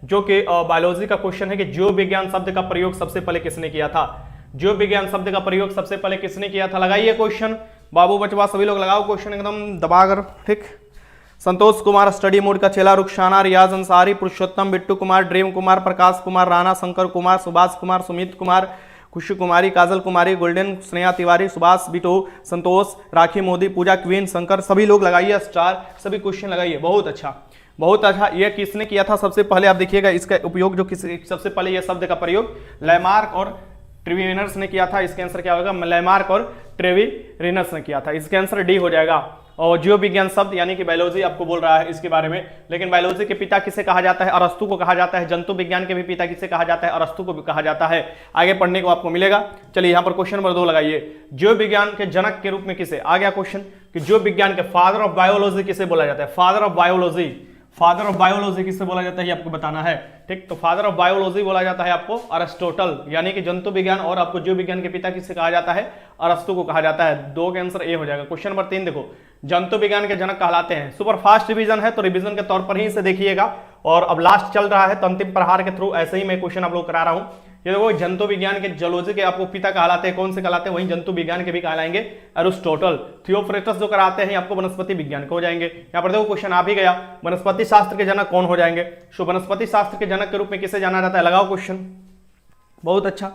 जो कि बायोलॉजी का क्वेश्चन है कि जीव विज्ञान शब्द का प्रयोग सबसे पहले किसने किया था। जीव विज्ञान शब्द का प्रयोग सबसे पहले किसने किया था, लगाइए क्वेश्चन। बाबू बचवा सभी लोग लगाओ क्वेश्चन एकदम दबाकर, ठीक। संतोष कुमार स्टडी मोड का चेला, रुखसाना, रियाज अंसारी, पुरुषोत्तम, बिट्टू कुमार, ड्रीम कुमार, प्रकाश कुमार, राणा, शंकर कुमार, सुभाष कुमार, सुमित कुमार, खुशी कुमारी, काजल कुमारी, गोल्डन, स्नेहा तिवारी, सुभाष, बिटो, संतोष, राखी मोदी, पूजा क्वीन, शंकर, सभी लोग लगाइए स्टार, सभी क्वेश्चन लगाइए। बहुत अच्छा, बहुत अच्छा। ये किसने किया था सबसे पहले, आप देखिएगा इसका उपयोग जो किस सबसे पहले ये शब्द का प्रयोग लैमार्क और ट्रेविनस ने किया था। इसका आंसर क्या होगा, लैमार्क और ट्रेविनस ने किया था। इसका आंसर डी हो जाएगा। और जीव विज्ञान शब्द यानी कि बायोलॉजी आपको बोल रहा है इसके बारे में, लेकिन बायोलॉजी के पिता किसे कहा जाता है, अरस्तु को कहा जाता है। जंतु विज्ञान के भी पिता किसे कहा जाता है, अरस्तु को भी कहा जाता है। आगे पढ़ने को आपको मिलेगा। चलिए यहाँ पर क्वेश्चन नंबर 2 लगाइए। जीव विज्ञान के जनक के रूप में किसे, आ गया क्वेश्चन कि जीव विज्ञान के फादर ऑफ बायोलॉजी किसे बोला जाता है, father of biology, father of biology किससे बोला जाता है ये आपको बताना है, ठीक। तो फादर ऑफ बायोलॉजी बोला जाता है आपको अरिस्टोटल, यानी कि जंतु विज्ञान और आपको जीव विज्ञान के पिता किससे कहा जाता है, अरस्तु को कहा जाता है। 2 का आंसर ए हो जाएगा। क्वेश्चन नंबर 3 देखो, जंतु विज्ञान के जनक कहलाते हैं। सुपर फास्ट रिवीजन है तो रिवीजन के तौर पर ही इसे देखिएगा, और अब लास्ट चल रहा है तो अंतिम प्रहार के थ्रू ऐसे ही मैं क्वेश्चन आप लोग करा रहा हूं। ये देखो, जंतु विज्ञान के जूलॉजी के आपको पिता कहलाते हैं, कौन से कहलाते हैं, वहीं जंतु विज्ञान के भी कहलाएंगे अरिस्टोटल। थियोफ्रेटस जो कराते हैं आपको वनस्पति विज्ञान के हो जाएंगे। यहाँ पर देखो क्वेश्चन आ भी गया, वनस्पति शास्त्र के जनक कौन हो जाएंगे, सो वनस्पति शास्त्र के जनक के रूप में किसे जाना जाता है, लगाओ क्वेश्चन। बहुत अच्छा,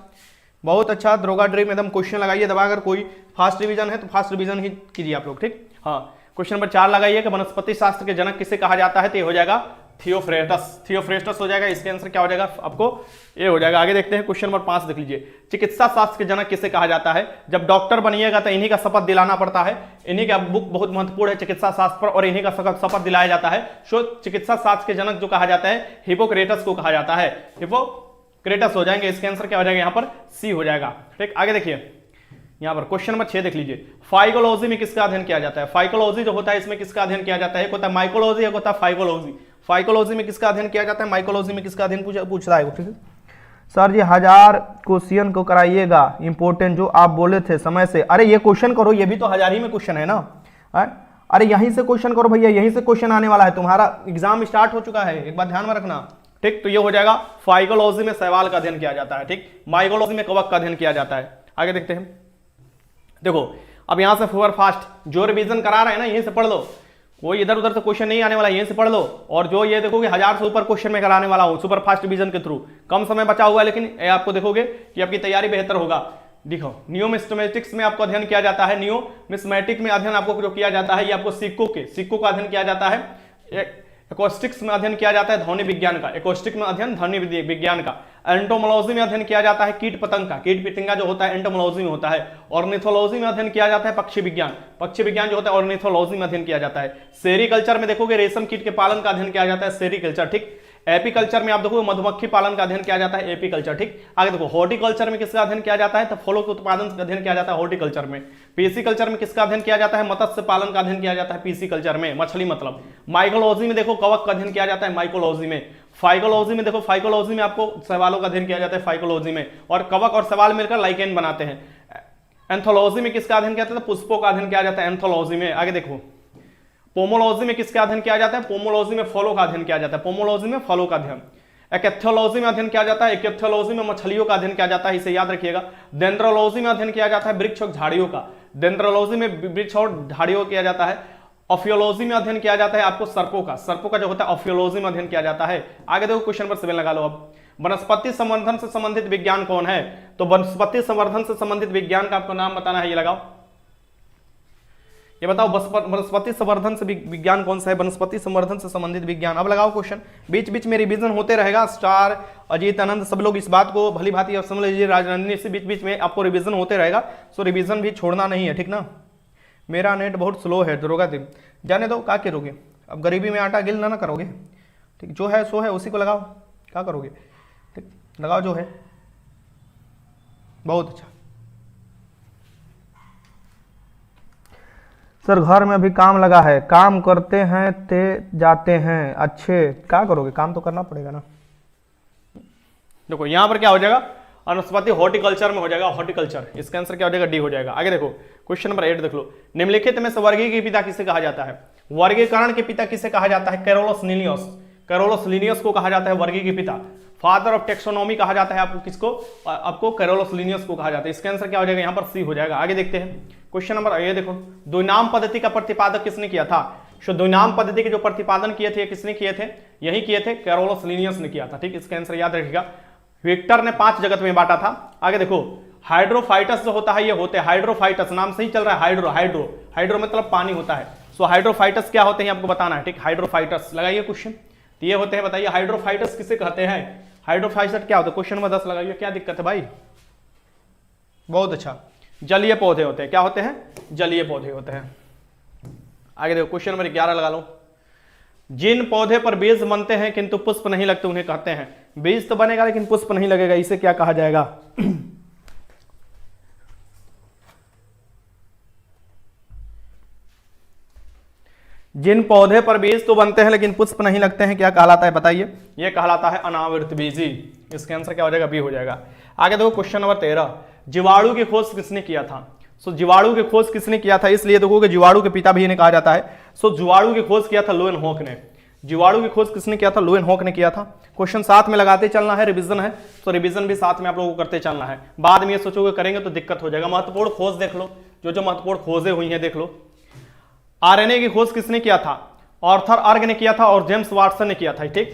बहुत अच्छा। दरोगा ड्रीम एकदम क्वेश्चन लगाइए दबाकर। कोई फास्ट रिवीजन है तो फास्ट रिवीजन ही कीजिए आप लोग, ठीक। हाँ, क्वेश्चन नंबर 4 लगाइए कि वनस्पति शास्त्र के जनक किसे कहा जाता है, तो ये हो जाएगा थियोफ्रेटस, थियोफ्रेटस हो जाएगा। इसके आंसर क्या हो जाएगा आपको, ये हो जाएगा। आगे देखते हैं क्वेश्चन नंबर 5 देख लीजिए। चिकित्सा शास्त्र के जनक किसे कहा जाता है, जब डॉक्टर बनिएगा तो इन्हीं का शपथ दिलाना पड़ता है। इन्हीं का बुक बहुत महत्वपूर्ण है चिकित्सा शास्त्र पर, और इन्हीं का शपथ दिलाया जाता है। सो चिकित्सा शास्त्र के जनक जो कहा जाता है हिपोक्रेटस को कहा जाता है, हिपोक्रेटस हो जाएंगे। इसके आंसर क्या हो जाएगा यहाँ पर, सी हो जाएगा, ठीक। आगे देखिए यहाँ पर क्वेश्चन नंबर 6 देख लीजिए। फाइकोलॉजी में किसका अध्ययन किया जाता है, फाइकोलॉजी जो होता है इसमें किसका अध्ययन किया जाता है, एक होता है माइकोलॉजी, एक होता है फाइकोलॉजी। फाइकोलॉजी में किसका अध्ययन किया जाता है, माइकोलॉजी में किसका अध्ययन पूछ रहा है, ठीक है सर जी। 1000 क्वेश्चन को कराइएगा इंपोर्टेंट जो आप बोले थे समय से। अरे ये क्वेश्चन करो, ये भी तो 1000 ही में क्वेश्चन है ना। अरे यहीं से क्वेश्चन करो भैया, यहीं से क्वेश्चन आने वाला है, तुम्हारा एग्जाम स्टार्ट हो चुका है, एक बात ध्यान में रखना, ठीक। तो ये हो जाएगा फाइकोलॉजी में शैवाल का अध्ययन किया जाता है, ठीक। माइकोलॉजी में कवक का अध्ययन किया जाता है। आगे देखते हैं, देखो अब यहां से सुपर फास्ट जो रिवीजन करा रहे हैं ना यहीं से पढ़ लो, कोई इधर उधर से क्वेश्चन नहीं आने वाला, यहीं से पढ़ लो। और जो ये देखोगे 1000 से ऊपर क्वेश्चन में कराने वाला हूं सुपर फास्ट रिवीजन के थ्रू, कम समय बचा हुआ है, लेकिन आपको देखोगे कि आपकी तैयारी बेहतर होगा। देखो न्यूमिस्मेटिक्स में आपको अध्ययन किया जाता है, न्यूमिस्मेटिक में अध्ययन आपको जो किया जाता है ये आपको सिक्कों का अध्ययन किया जाता है। एक्वास्टिक्स में अध्ययन किया जाता है ध्वनि विज्ञान का, एक्वास्टिक में अध्ययन ध्वनि विज्ञान का। एंटोमोलॉजी में अध्ययन किया जाता है कीट पतंग का, कीट पतंगा जो होता है एंटोमोलॉजी में होता है। ऑर्निथोलॉजी में अध्ययन किया जाता है पक्षी विज्ञान, पक्षी विज्ञान जो होता है ऑर्निथोलॉजी में अध्ययन किया जाता है। सेरीकल्चर में देखोगे रेशम कीट के पालन का अध्ययन किया जाता है, सेरीकल्चर, ठीक। एपीकल्चर में आप देखोगे मधुमक्खी पालन का अध्ययन किया जाता है, एपीकल्चर, ठीक। आगे देखो हॉर्टिकल्चर में किसका अध्ययन किया जाता है, तो फलों के उत्पादन का अध्ययन किया जाता है हॉर्टिकल्चर में। पीसीकल्चर में किसका अध्ययन किया जाता है, मत्स्य पालन का अध्ययन किया जाता है पीसीकल्चर में, मछली मतलब। माइकोलॉजी में देखो कवक का अध्ययन किया जाता है माइकोलॉजी में। फाइकोलॉजी में देखो, फाइकोलॉजी में आपको शैवालों का अध्ययन किया जाता है फाइकोलॉजी में, और कवक और शैवाल मिलकर लाइकेन बनाते हैं। एंथोलॉजी में किसका अध्ययन किया जाता है, पुष्पों का अध्ययन किया जाता है एंथोलॉजी में। आगे देखो पोमोलॉजी में किसका अध्ययन किया जाता है, पोमोलॉजी में फलों का अध्ययन किया जाता है, पोमोलॉजी में फलों का अध्ययन। एक्थोलॉजी में अध्ययन किया जाता है, एक्थोलॉजी में मछलियों का अध्ययन किया जाता है, इसे याद रखिएगा। डेंड्रोलॉजी में अध्ययन किया जाता है वृक्ष और झाड़ियों का, डेंड्रोलॉजी में वृक्ष और झाड़ियों किया जाता है। ऑफियोलॉजी में अध्ययन किया जाता है आपको सर्पों का जो होता है ऑफियोलॉजी में अध्ययन किया जाता है। आगे देखो क्वेश्चन नंबर 7 लगा लो। अब वनस्पति संवर्धन से संबंधित विज्ञान कौन है, तो वनस्पति संवर्धन से संबंधित विज्ञान का आपको नाम बताना है, ये लगाओ, ये बताओ वनस्पति संवर्धन से विज्ञान कौन सा है, वनस्पति संवर्धन से संबंधित विज्ञान। अब लगाओ क्वेश्चन, बीच बीच में रिवीजन होते रहेगा। स्टार, अजीत, आनंद सब लोग इस बात को भली भांति समझ लीजिए, राजनंदिनी से बीच बीच में आपको रिवीजन होते रहेगा, सो रिवीजन भी छोड़ना नहीं है, ठीक ना। मेरा नेट बहुत स्लो है दरोगा दिन, जाने दो, क्या करोगे, अब गरीबी में आटा गिल ना करोगे, ठीक। जो है सो है, उसी को लगाओ, क्या करोगे, ठीक, लगाओ जो है। बहुत अच्छा सर, घर में अभी काम लगा है, काम करते हैं ते जाते हैं, अच्छे क्या करोगे, काम तो करना पड़ेगा ना। देखो यहां पर क्या हो जाएगा, वनस्पति हॉर्टिकल्चर में हो जाएगा, हॉर्टिकल्चर। इसका आंसर क्या हो जाएगा, डी हो जाएगा। आगे देखो क्वेश्चन नंबर 8 देख लो। निम्नलिखित में से वर्गीय के पिता किसे कहा जाता है, वर्गीकरण के पिता किसे कहा जाता है, कैरोलस लीनियस। कैरोलस लिनियस को कहा जाता है वर्गी के पिता। फादर ऑफ टेक्सोनॉमी कहा जाता है आपको किसको, आपको कैरोलस लिनियस को कहा जाता है। इसका आंसर क्या हो जाएगा यहाँ पर सी हो जाएगा। आगे देखते हैं क्वेश्चन नंबर, ये देखो द्विनाम पद्धति का प्रतिपादक किसने किया था। सो द्विनाम पद्धति के जो प्रतिपादन किए थे किसने किए थे, यही किए थे, कैरोलस लिनियस ने किया था। ठीक, इसका आंसर याद रखिएगा। विक्टर ने 5 जगत में बांटा था। आगे देखो हाइड्रोफाइटस जो होता है ये होते हैं, हाइड्रोफाइटस नाम से ही चल रहा है, हाइड्रो हाइड्रो हाइड्रो मतलब पानी होता है। सो हाइड्रोफाइटस क्या होते हैं आपको बताना है। ठीक, हाइड्रोफाइटस लगाइए क्वेश्चन, तो ये होते हैं, बताइए हाइड्रोफाइटस किसे कहते हैं, हाइड्रोफाइटस क्या होता है, क्वेश्चन नंबर 10 लगाइए। क्या दिक्कत है भाई, बहुत अच्छा, जलीय पौधे होते हैं। क्या होते हैं, जलीय पौधे होते हैं। आगे देखो क्वेश्चन नंबर 11 लगा लो। जिन पौधे पर बीज बनते हैं किंतु पुष्प नहीं लगते उन्हें कहते हैं, बीज तो बनेगा लेकिन पुष्प नहीं लगेगा, इसे क्या कहा जाएगा। जिन पौधे पर बीज तो बनते हैं लेकिन पुष्प नहीं लगते हैं, क्या कहलाता है बताइए, यह कहलाता है अनावृत बीजी। इसका आंसर क्या हो जाएगा, बी हो जाएगा। आगे देखो क्वेश्चन नंबर 13, जीवाणु की खोज किसने किया था। सो जीवाणु की खोज किसने किया था, इसलिए देखोगे जीवाणु के पिता भी इन्हें कहा जाता है। सो जीवाणु की खोज किया था लोएनहॉक ने। जीवाणु की खोज किसने किया था, लोएनहॉक ने किया था। क्वेश्चन साथ में लगाते चलना है, रिवीजन है तो रिवीजन भी साथ में आप लोगों को करते चलना है। बाद में ये सोचोगे करेंगे तो दिक्कत हो जाएगा। महत्वपूर्ण खोज देख लो, जो महत्वपूर्ण खोजें हुई हैं देख लो। आरएनए की खोज किसने किया था, आर्थर अर्ग ने किया था और जेम्स वाटसन ने किया था। ठीक,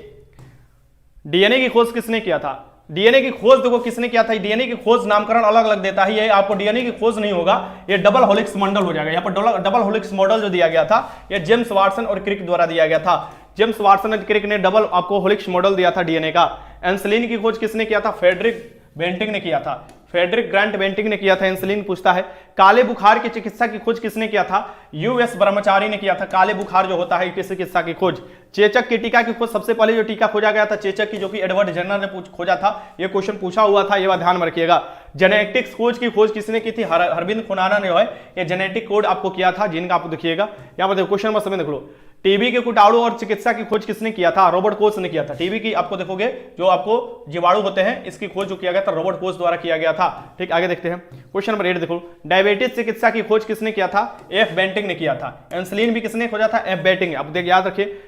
डीएनए की खोज किसने किया था, डीएनए की खोज देखो किसने किया था। डीएनए की खोज नामकरण अलग अलग देता है, ये आपको डीएनए की खोज नहीं होगा, ये डबल हेलिक्स मॉडल हो जाएगा। यहाँ पर डबल हेलिक्स मॉडल जो दिया गया था ये जेम्स वाटसन और क्रिक द्वारा दिया गया था। जेम्स वाटसन और क्रिक ने डबल आपको हेलिक्स मॉडल दिया था डीएनए का। इंसुलिन की खोज किसने किया था, फ्रेडरिक बेंटिंग ने किया था, फ्रेडरिक ग्रांट बेंटिंग ने किया था। इंसुलिन पूछता है। काले बुखार की चिकित्सा की खोज किसने किया था, यूएस ब्रह्मचारी ने किया था। काले बुखार जो होता है इसकी चिकित्सा की खोज। चेचक की टीका की खोज, सबसे पहले जो टीका खोजा गया था चेचक की, जो कि एडवर्ड जर्नर ने खोजा था। ये क्वेश्चन पूछा हुआ था, ये बात ध्यान में रखिएगा। जेनेटिक्स खोज की खोज किसने की थी, अरविंद खुराना ने जो है ये जेनेटिक कोड आपको किया था, जिनका आपको देखिएगा यहाँ पर देखो क्वेश्चन नंबर 7 देख लो। टीबी के कीटाणु और चिकित्सा की खोज किसने किया था, रॉबर्ट कोच ने किया था। टीबी की आपको देखोगे जो आपको जीवाणु होते हैं इसकी खोज जो किया गया था रॉबर्ट कोच द्वारा किया गया था। ठीक, आगे देखते हैं क्वेश्चन नंबर 8 देखो। डायबिटीज चिकित्सा की खोज किसने किया था, एफ बेंटिंग ने किया था। इंसुलिन भी किसने खोजा था, एफ बेंटिंग। अब देख याद रखिए।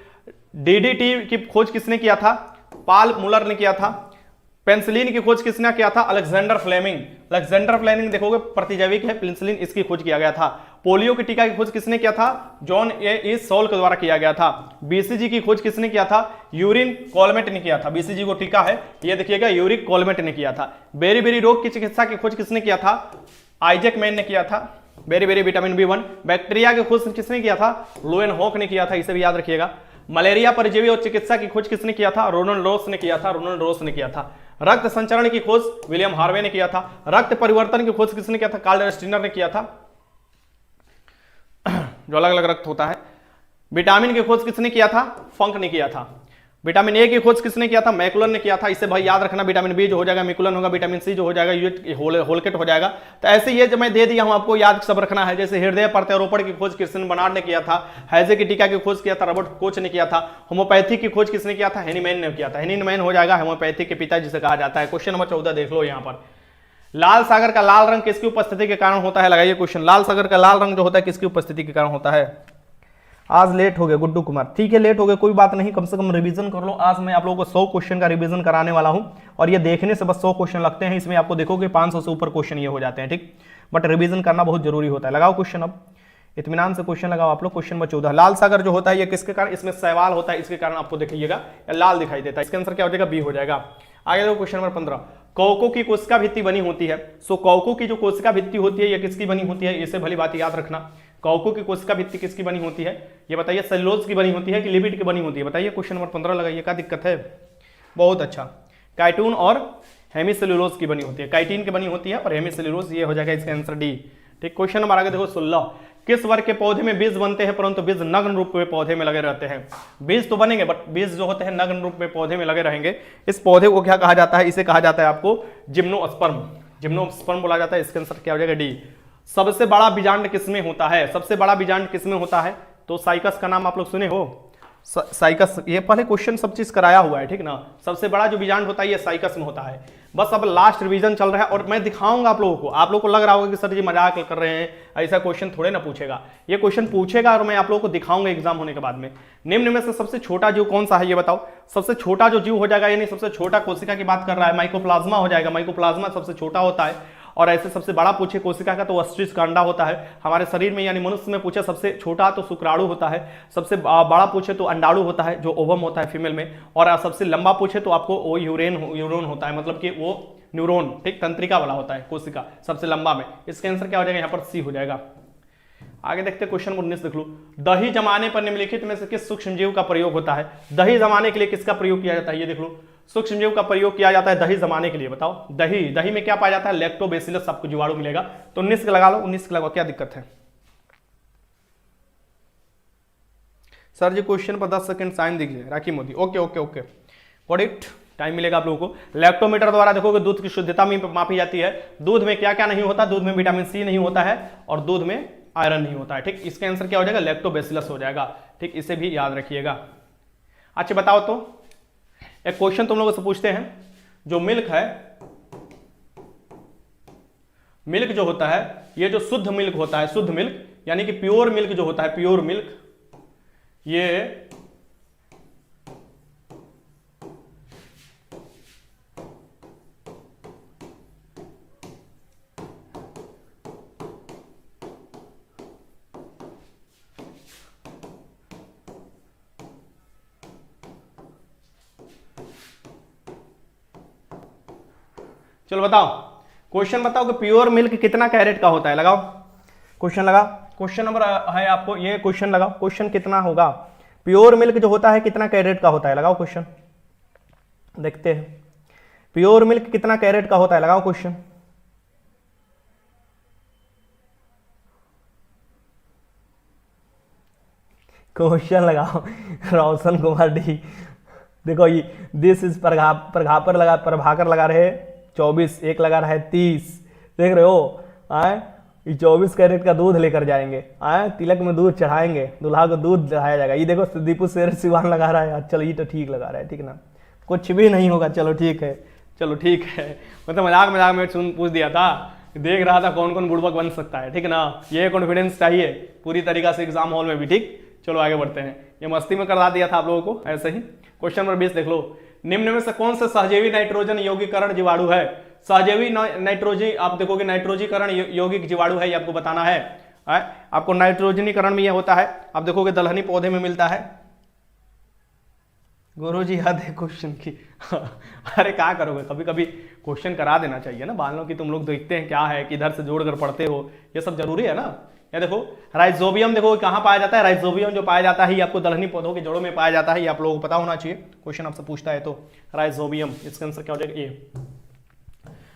डीडीटी की खोज किसने किया था, पाल मुलर ने किया था। पेंसिलिन की खोज किसने किया था, अलेक्जेंडर फ्लेमिंग। अलेक्जेंडर फ्लेमिंग देखोगे प्रतिजैविक है पेंसिलिन, इसकी खोज किया गया था। पोलियो की टीका की खोज किसने किया था, जॉन ए सॉल के द्वारा किया गया था। बीसीजी की खोज किसने किया था, यूरिन कॉलमेट ने किया था। बीसीजी को टीका है ये देखिएगा, यूरिक कॉलमेट ने किया था। बेरी रोग की चिकित्सा की खोज किसने किया था, आइजैक मैन ने किया था। Berry vitamin B1। बैक्टीरिया की खोज किसने किया था, लोएनहॉक ने किया था, इसे भी याद रखिएगा। मलेरिया परजीवी और चिकित्सा की खोज किसने किया था, रोनाल्ड रोस ने किया था, रोनाल्ड रोस ने किया था। रक्त संचरण की खोज विलियम हार्वे ने किया था। रक्त परिवर्तन की खोज किसने किया था, कार्ल स्टीनर ने किया था, जो अलग अलग रक्त होता है। विटामिन की खोज किसने किया था, फंक ने किया था। विटामिन ए की खोज किसने किया था, मैकुलन ने किया था। इसे भाई याद रखना, विटामिन बी जो हो जाएगा मैकुलन होगा, विटामिन सी जो हो जाएगा होलकेट हो जाएगा। तो ऐसे ये जो मैं दे दिया हूं आपको याद सब रखना है। जैसे हृदय प्रत्यारोपण की खोज क्रिस्टियन बर्नार्ड ने किया था। हैजे की टीका की खोज किया था रॉबर्ट कोच ने किया था। होम्योपैथी की खोज किसने किया था, हेनीमैन ने किया था। हेनीमैन हो जाएगा होम्योपैथी के पिता जिसे कहा जाता है। क्वेश्चन नंबर 14 देख लो यहाँ पर। लाल सागर का लाल रंग किसकी उपस्थिति के कारण होता है, लगाइए क्वेश्चन। लाल सागर का लाल रंग जो होता है किसकी उपस्थिति के कारण होता है। आज लेट हो गए गुड्डू कुमार, ठीक है लेट हो गए कोई बात नहीं, कम से कम रिवीजन कर लो। आज मैं आप लोगों को 100 क्वेश्चन का रिवीजन कराने वाला हूं और ये देखने से बस 100 क्वेश्चन लगते हैं, इसमें आपको देखोगे 500 से ऊपर क्वेश्चन ये हो जाते हैं। ठीक, बट रिवीजन करना बहुत जरूरी होता है। लगाओ क्वेश्चन, अब इत्मीनान से क्वेश्चन लगाओ आप लोग। क्वेश्चन नंबर 14, लाल सागर जो होता है ये किसके कारण, इसमें सवाल होता है इसके कारण आपको देखिएगा लाल दिखाई देता है। इसका आंसर क्या हो जाएगा, बी हो जाएगा। आगे देखो क्वेश्चन नंबर 15, कौको की कोशिका भित्ति बनी होती है। सो कौको की जो कोशिका भित्ति होती है ये किसकी बनी होती है, इसे भली बात याद रखना। कौको की कोशिका भित्ति किसकी बनी होती है, ये बताइए। सेलुलोज की बनी होती है कि लिपिड की बनी होती है, बताइए। क्वेश्चन नंबर 15 लगाइए, क्या दिक्कत है, बहुत अच्छा। काइटोन और हेमीसेलुलोज की बनी होती है, काइटिन की बनी होती है और हेमीसेलुलोज, ये हो जाएगा इसका आंसर डी। ठीक, क्वेश्चन नंबर आगे देखो 16, किस वर्ग के पौधे में बीज बनते हैं परंतु बीज नग्न रूप में पौधे में लगे रहते हैं। बीज तो बनेंगे बट बीज जो होते हैं नग्न रूप में पौधे में लगे रहेंगे। इस पौधे को क्या कहा जाता है, इसे कहा जाता है आपको जिम्नोस्पर्म। जिम्नोस्पर्म बोला जाता है। इसका आंसर क्या हो जाएगा, डी। सबसे बड़ा बीजांड किसमें होता है, सबसे बड़ा बीजांड किसमें होता है, तो साइकस का नाम आप लोग सुने हो। साइकस, ये पहले क्वेश्चन सब चीज कराया हुआ है, ठीक ना। सबसे बड़ा जो बीजांड होता है ये साइकस में होता है। बस अब लास्ट रिवीजन चल रहा है और मैं दिखाऊंगा आप लोगों को। आप लोगों को लग रहा होगा कि सर जी मजाक कर रहे हैं, ऐसा क्वेश्चन थोड़े ना पूछेगा। ये क्वेश्चन पूछेगा और मैं आप लोगों को दिखाऊंगा एग्जाम होने के बाद में। निम्न में से सबसे छोटा जीव कौन सा है ये बताओ। सबसे छोटा जो जीव हो जाएगा, यानी सबसे छोटा कोशिका की बात कर रहा है, माइकोप्लाज्मा हो जाएगा। माइकोप्लाज्मा सबसे छोटा होता है। और ऐसे सबसे बड़ा पूछे कोशिका का तो अस्ट्रिस का अंडा होता है हमारे शरीर में, यानी मनुष्य में पूछे सबसे छोटा तो शुक्राणु होता है, सबसे बड़ा पूछे तो अंडाणु होता है जो ओवम होता है फीमेल में, और सबसे लंबा पूछे तो आपको वो यूरोन होता है, मतलब कि वो न्यूरॉन, ठीक, तंत्रिका वाला होता है कोशिका सबसे लंबा में। इसका आंसर क्या हो जाएगा यहाँ पर? सी हो जाएगा। आगे देखते हैं क्वेश्चन 19 देख लो। दही जमाने पर निम्नलिखित में से किस सूक्ष्मजीव का प्रयोग होता है? दही जमाने के लिए किसका प्रयोग किया जाता है? ये देख लो, सूक्ष्मजीव का प्रयोग किया जाता है दही जमाने के लिए। बताओ दही में क्या पाया जाता है? लैक्टोबैसिलस आपको जीवाणु मिलेगा। तो 19 का लगा लो, 19 का लगाओ, क्या दिक्कत है? सर जी क्वेश्चन पर 10 सेकंड साइन दीजिए, Rakhi Modi. Okay okay okay, got it. Time मिलेगा आप लोगों को। लैक्टोमीटर द्वारा देखोगे दूध की शुद्धता में मापी जाती है। दूध में क्या क्या नहीं होता? दूध में विटामिन सी नहीं होता है और दूध में आयरन नहीं होता है, ठीक। इसका आंसर क्या हो जाएगा? लैक्टोबैसिलस हो जाएगा, ठीक। इसे भी याद रखिएगा। अच्छा बताओ तो, एक क्वेश्चन तुम लोगों से पूछते हैं, जो मिल्क है, मिल्क जो होता है, ये जो शुद्ध मिल्क होता है, शुद्ध मिल्क यानी कि प्योर मिल्क जो होता है, प्योर मिल्क, ये चलो बताओ, क्वेश्चन बताओ कि प्योर मिल्क कितना कैरेट का होता है? लगाओ क्वेश्चन, लगा। क्वेश्चन नंबर है आपको ये क्वेश्चन, लगाओ क्वेश्चन कितना होगा? प्योर मिल्क जो होता है कितना कैरेट का होता है? लगाओ क्वेश्चन, देखते हैं प्योर मिल्क कितना कैरेट का होता है। लगाओ क्वेश्चन। क्वेश्चन लगाओ रोशन कुमार डी। देखो ये दिस इज प्रभाकर लगा रहे 24, एक लगा रहा है 30, देख रहे हो? आए 24 कैरेट का दूध लेकर जाएंगे, आए तिलक में दूध चढ़ाएंगे, दूल्हा को दूध चढ़ाया जाएगा। ये देखो दीपू शेर सिवान लगा रहा है। चलो ये तो ठीक लगा रहा है, ठीक ना, कुछ भी नहीं होगा। चलो ठीक है, चलो ठीक है। मतलब मजाक में पूछ दिया था, देख रहा था कौन कौन बुड़बक बन सकता है, ठीक ना। ये कॉन्फिडेंस चाहिए पूरी तरीका से एग्जाम हॉल में भी, ठीक। चलो आगे बढ़ते हैं। ये मस्ती में करवा दिया था आप लोगों को ऐसे ही। क्वेश्चन नंबर 20 देख लो। निम्न में से कौन सा सहजीवी नाइट्रोजन यौगिकरण जीवाणु है? सहजीवी नाइट्रोजन, आप देखोगे नाइट्रोजीकरण यौगिक जीवाणु है, ये आपको बताना है। आपको नाइट्रोजनीकरण में यह होता है, आप देखोगे दलहनी पौधे में मिलता है। गुरु जी याद है क्वेश्चन की? अरे क्या करोगे, कभी कभी क्वेश्चन करा देना चाहिए ना, बालों की तुम लोग देखते हैं क्या है, किधर से जोड़कर पढ़ते हो, ये सब जरूरी है ना। ये देखो राइजोबियम, देखो कहाँ पाया जाता है? राइजोबियम जो पाया जाता है ये आपको दलहनी पौधों के जड़ों में पाया जाता है, ये आप लोगों को पता होना चाहिए, क्वेश्चन आपसे पूछता है तो। राइजोबियम, इसका आंसर क्या हो जाएगा? ये।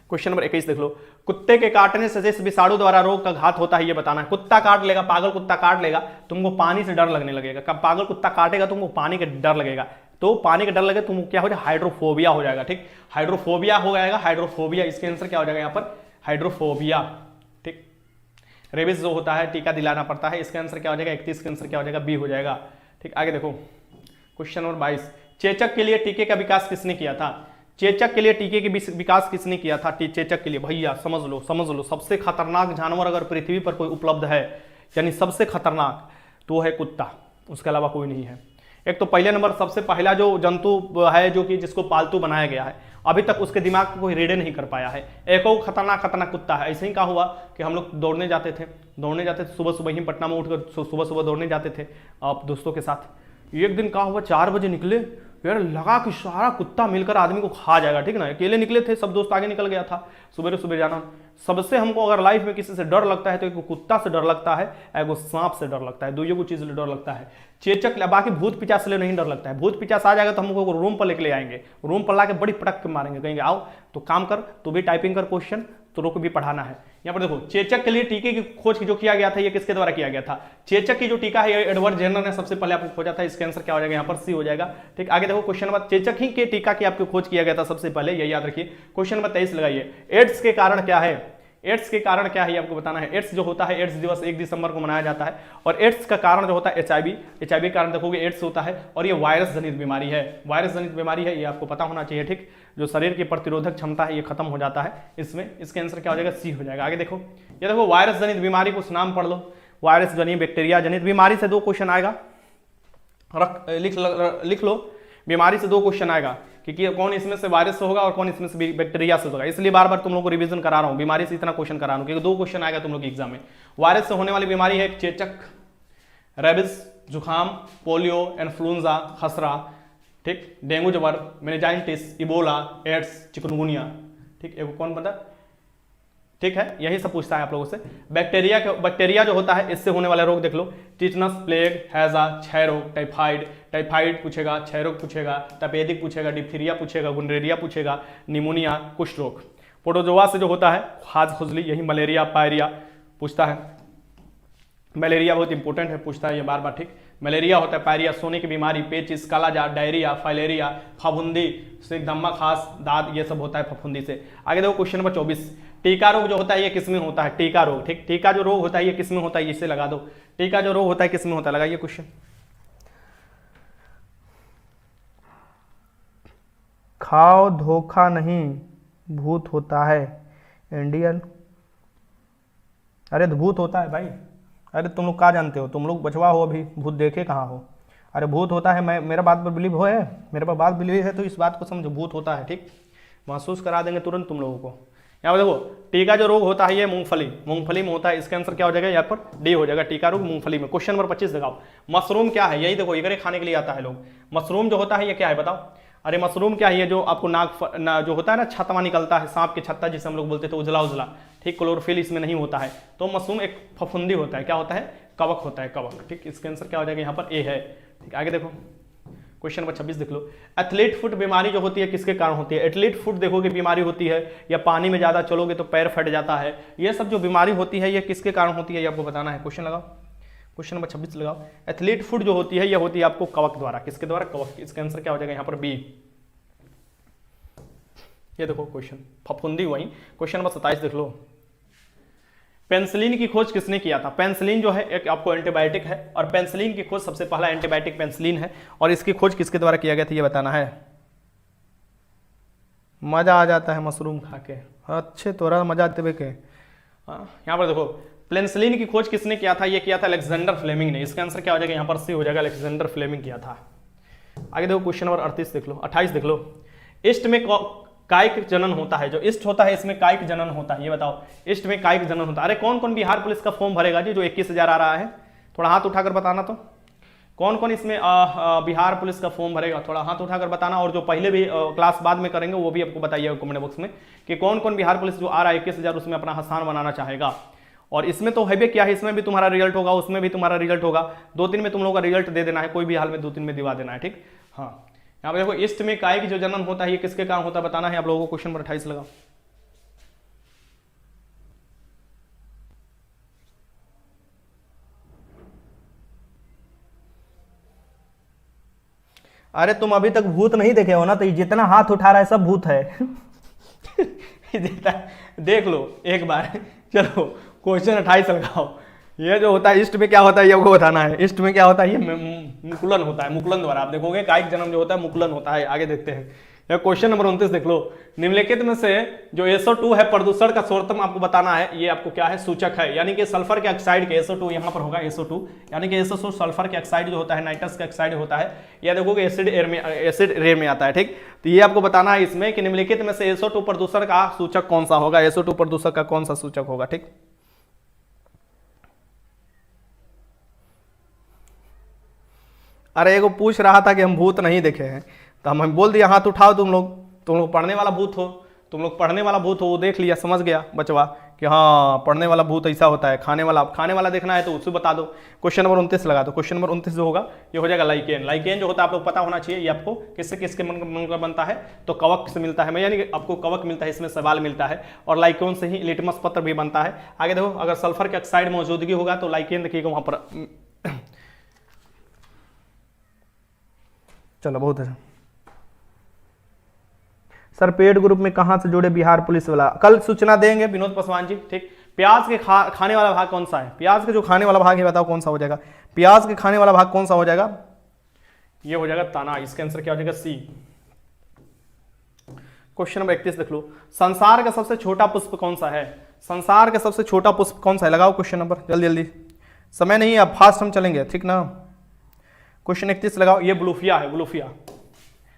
क्वेश्चन नंबर 21 देख लो। कुत्ते के काटने से जिस विषाणु द्वारा रोग का घात होता है ये बताना है। कुत्ता काट लेगा, पागल कुत्ता काट लेगा, तुमको पानी से डर लगने लगेगा। कब पागल कुत्ता काटेगा तुमको पानी का डर लगेगा, तो पानी का डर लगे तुमको क्या हो जाएगा? हाइड्रोफोबिया हो जाएगा, ठीक। हाइड्रोफोबिया हो जाएगा, हाइड्रोफोबिया। इसके आंसर क्या हो जाएगा यहाँ पर? हाइड्रोफोबिया, ठीक। रेबिस जो होता है टीका दिलाना पड़ता है, इसका आंसर क्या हो जाएगा? 31 का आंसर क्या हो जाएगा? बी हो जाएगा, ठीक। आगे देखो क्वेश्चन नंबर 22। चेचक के लिए टीके का विकास किसने किया था? चेचक के लिए टीके के विकास किसने किया था? चेचक के लिए भैया समझ लो, सबसे खतरनाक जानवर अगर पृथ्वी पर कोई उपलब्ध है, यानी सबसे खतरनाक, तो वो है कुत्ता, उसके अलावा कोई नहीं है। एक तो पहले नंबर सबसे पहला जो जंतु है जो कि जिसको पालतू बनाया गया है, अभी तक उसके दिमाग को कोई रीड नहीं कर पाया है। एक और खतरनाक कुत्ता है। ऐसे ही क्या हुआ कि हम लोग दौड़ने जाते थे सुबह सुबह ही पटना में उठकर सुबह दौड़ने जाते थे आप दोस्तों के साथ। एक दिन क्या हुआ, 4 बजे निकले, यार लगा कि सारा कुत्ता मिलकर आदमी को खा जाएगा, ठीक ना। अकेले निकले थे, सब दोस्त आगे निकल गया था, सुबह जाना। सबसे हमको अगर लाइफ में किसी से डर लगता है तो एक कुत्ता से डर लगता है, एक सांप से डर लगता है, दो को चीज से डर लगता है। चेचक, बाकी भूत पिचास से नहीं डर लगता है। भूत पिचास आ जाएगा तो हमको रूम पर लेके आएंगे, रूम पर लाके बड़ी पटक के मारेंगे, कहेंगे आओ तो काम कर, तू भी टाइपिंग कर क्वेश्चन, तो को भी पढ़ाना है। यहाँ पर देखो चेचक के लिए टीके की खोज जो किया गया था, ये किसके द्वारा किया गया था? चेचक की जो टीका है एडवर्ड जेनर ने सबसे पहले आपको खोजा था। इसका आंसर क्या हो जाएगा? यहाँ पर सी हो जाएगा, ठीक। आगे देखो क्वेश्चन नंबर, चेचक ही के टीका की आपको खोज किया गया था सबसे पहले, ये याद रखिए। क्वेश्चन नंबर 23 लगाइए। एड्स के कारण क्या है? एड्स के कारण क्या है आपको बताना है। एड्स जो होता है, एड्स दिवस 1 दिसंबर को मनाया जाता है, और एड्स का कारण जो होता है एचआईवी कारण देखोगे एड्स होता है, और ये वायरस जनित बीमारी है, वायरस जनित बीमारी है, ये आपको पता होना चाहिए, ठीक। जो शरीर की प्रतिरोधक क्षमता है ये खत्म हो जाता है इसमें। इसका आंसर क्या हो जाएगा, सी हो जाएगा। आगे देखो, ये देखो वायरस जनित बीमारी कुछ नाम पढ़ लो। वायरस जनित, बैक्टीरिया जनित बीमारी से 2 क्वेश्चन आएगा, लिख लो। बीमारी से 2 क्वेश्चन आएगा कि कौन इसमें से वायरस से होगा और कौन इसमें से बैक्टीरिया से होगा। इसलिए बार बार तुम लोग को रिवीजन करा रहा हूं, बीमारी से इतना क्वेश्चन करा रहा हूं क्योंकि 2 क्वेश्चन आएगा तुम लोग के एग्जाम में। वायरस से होने वाली बीमारी है चेचक, रेबिस, जुखाम, पोलियो, इन्फ्लुएंजा, खसरा, ठीक, डेंगू ज्वर, मेनिंजाइटिस, इबोला, एड्स, चिकनगुनिया, ठीक। एक कौन बता, ठीक है, यही सब पूछता है आप लोगों से। बैक्टीरिया जो होता है इससे होने वाला रोग देख लो, टिटनस, प्लेग, हैजा, क्षय रोग, टाइफाइड पूछेगा, क्षय रोग पूछेगा, तपेदिक पूछेगा, डिप्थीरिया पूछेगा, गुनरेरिया पूछेगा, निमोनिया, कुष्ठ रोग। प्रोटोजोआ से जो होता है खाज खुजली, यही मलेरिया, पायरिया पूछता है। मलेरिया बहुत इंपॉर्टेंट है, पूछता है ये बार बार, ठीक। मलेरिया होता है, पायरिया सोने की बीमारी, पेचिस, कालाजार, डायरिया, फाइलेरिया, फफूंदी से दम्मा, खास, दाद, ये सब होता है फफूंदी से। आगे देखो क्वेश्चन नंबर 24, टीका रोग जो होता है ये किसमें होता है, टीका रोग, ठीक। टीका जो रोग होता है ये किसमें होता है, इसे लगा दो। टीका जो रोग होता है किसमें होता है, लगाइए क्वेश्चन। खाओ धोखा नहीं, भूत होता है इंडियन। अरे भूत होता है भाई, अरे तुम लोग क्या जानते हो, तुम लोग बचवा हो, अभी भूत देखे कहाँ हो। अरे भूत होता है, मैं मेरा बात पर बिलीव हो है, मेरे पर बात बिलीव है तो इस बात को समझो, भूत होता है, ठीक। महसूस करा देंगे तुरंत तुम लोगों को। यहाँ पर देखो टीका जो रोग होता है ये मूंगफली में होता है। इसका आंसर क्या हो जाएगा, यहाँ पर डी हो जाएगा, टीका रोग मूंगफली में। क्वेश्चन नंबर 25 दिखाओ, मशरूम क्या है, यही देखो इगरे खाने के लिए आता है लोग। मशरूम जो होता है ये क्या है बताओ। अरे मशरूम क्या है, ये जो आपको जो होता है ना, छत्ता निकलता है, सांप के छत्ता जिसे हम लोग बोलते थे, उजला उजला, ठीक। क्लोरोफिल इसमें नहीं होता है, तो मशरूम एक फफूंदी होता है, क्या होता है, कवक होता है, कवक, ठीक। इसका आंसर क्या हो जाएगा, यहाँ पर ए है, ठीक। आगे देखो क्वेश्चन नंबर 26 देख लो, एथलीट फुट बीमारी जो होती है किसके कारण होती है। एथलीट फुट देखोगे बीमारी होती है, या पानी में ज्यादा चलोगे तो पैर फट जाता है, ये सब जो बीमारी होती है ये किसके कारण होती है, ये आपको बताना है। क्वेश्चन लगाओ, क्वेश्चन नंबर 26 लगाओ। एथलीट फुट जो होती है ये होती है आपको कवक द्वारा, किसके द्वारा, कवक। इसका आंसर क्या हो जाएगा यहाँ पर बी। ये देखो क्वेश्चन फफूंदी वही। क्वेश्चन नंबर 27 देख लो, पेंसिलिन की खोज किसने किया था। पेंसिलिन जो है एक आपको एंटीबायोटिक है, और पेंसिलिन की खोज सबसे पहला एंटीबायोटिक पेंसिलिन है, और इसकी खोज किसके द्वारा किया गया था ये बताना है। मजा आ जाता है मशरूम खा के, अच्छे तोरा मजा आते हुए के। यहाँ पर देखो पेंसिलिन की खोज किसने किया था, ये किया था अलेक्जेंडर फ्लेमिंग ने। इसका आंसर क्या हो जाएगा, यहाँ पर सी हो जाएगा, अलेक्जेंडर फ्लेमिंग किया था। आगे देखो क्वेश्चन नंबर 38 देख लो, 28 देख लो, ईस्ट में कायिक जनन होता है, जो ईस्ट होता है इसमें कायिक जनन होता है, ये बताओ ईस्ट में कायिक जनन होता है। अरे कौन कौन बिहार पुलिस का फॉर्म भरेगा जी, जो 21,000 आ रहा है, थोड़ा हाथ उठाकर बताना। तो कौन कौन इसमें बिहार पुलिस का फॉर्म भरेगा, थोड़ा हाथ उठाकर बताना। और जो पहले भी क्लास बाद में करेंगे वो भी आपको बताइएगा कमेंट बॉक्स में कि कौन कौन बिहार पुलिस जो आ रहा है 21,000 उसमें अपना हसान बनाना चाहेगा। और इसमें तो है क्या है, इसमें भी तुम्हारा रिजल्ट होगा, उसमें भी तुम्हारा रिजल्ट होगा, 2-3 में तुम लोगों का रिजल्ट दे देना है, कोई भी हाल में 2-3 में दिवा देना है, ठीक। हाँ यहाँ पे देखो ईस्ट में कायिक जो जन्म होता है ये किसके कारण होता है बताना है आप लोगों को। क्वेश्चन नंबर 28 लगाओ। अरे तुम अभी तक भूत नहीं देखे हो ना, तो जितना हाथ उठा रहा है सब भूत है। देख लो एक बार। चलो क्वेश्चन 28 लगाओ। ये जो होता है ईस्ट में क्या होता है ये आपको बताना है। ईस्ट में क्या होता है, ये मुकुलन होता है, मुकुलन द्वारा आप देखोगे कायिक जन्म जो होता है मुकुलन होता है। आगे देखते हैं, ये क्वेश्चन नंबर 29 देख लो, निम्नलिखित में से जो SO2 है प्रदूषण का सर्वोत्तम आपको बताना है, ये आपको क्या है, सूचक है। यानी कि सल्फर के ऑक्साइड के SO2 यहाँ पर होगा SO2, यानी कि SO2 सल्फर के ऑक्साइड जो होता है, नाइट्रस का ऑक्साइड होता है, या देखोगे एसिड रेयर में आता है, ठीक। तो ये आपको बताना है इसमें कि निम्नलिखित में से SO2 प्रदूषण का सूचक कौन सा होगा, SO2 प्रदूषण का कौन सा सूचक होगा, ठीक। अरे एगो पूछ रहा था कि हम भूत नहीं देखे हैं, तो हम बोल दिया हाथ उठाओ तुम लोग पढ़ने वाला भूत हो, तुम लोग पढ़ने वाला भूत हो, वो देख लिया समझ गया बचवा कि हाँ पढ़ने वाला भूत ऐसा होता है। खाने वाला देखना है तो उससे बता दो। क्वेश्चन नंबर 29 लगा दो। क्वेश्चन नंबर 29 जो होगा ये हो जाएगा लाइकेन। लाइकेन जो होता है आप लोग पता होना चाहिए, ये आपको किससे किसके मन का बनता है, तो कवक से मिलता है, यानी कि आपको कवक मिलता है, इसमें सवाल मिलता है, और लाइकेन से ही लिटमस पत्र भी बनता है। आगे देखो अगर सल्फर के ऑक्साइड मौजूदगी होगा तो लाइकेन देखिएगा वहां पर। चलो बहुत अच्छा सर, पेड ग्रुप में कहां से जुड़े बिहार पुलिस वाला, कल सूचना देंगे विनोद पासवान जी, ठीक। प्याज के खाने वाला भाग कौन सा है, प्याज के जो खाने वाला भाग है बताओ कौन सा हो जाएगा, प्याज के खाने वाला भाग कौन सा हो जाएगा, ये हो जाएगा तना। इसका आंसर क्या हो जाएगा, सी। क्वेश्चन नंबर 31 देख लो, संसार का सबसे छोटा पुष्प कौन सा है? संसार का सबसे छोटा पुष्प कौन सा है? लगाओ क्वेश्चन नंबर, जल्दी जल्दी, समय नहीं है, अब फास्ट हम चलेंगे, ठीक ना। क्वेश्चन 31 लगाओ, ये ब्लूफिया है, ब्लूफिया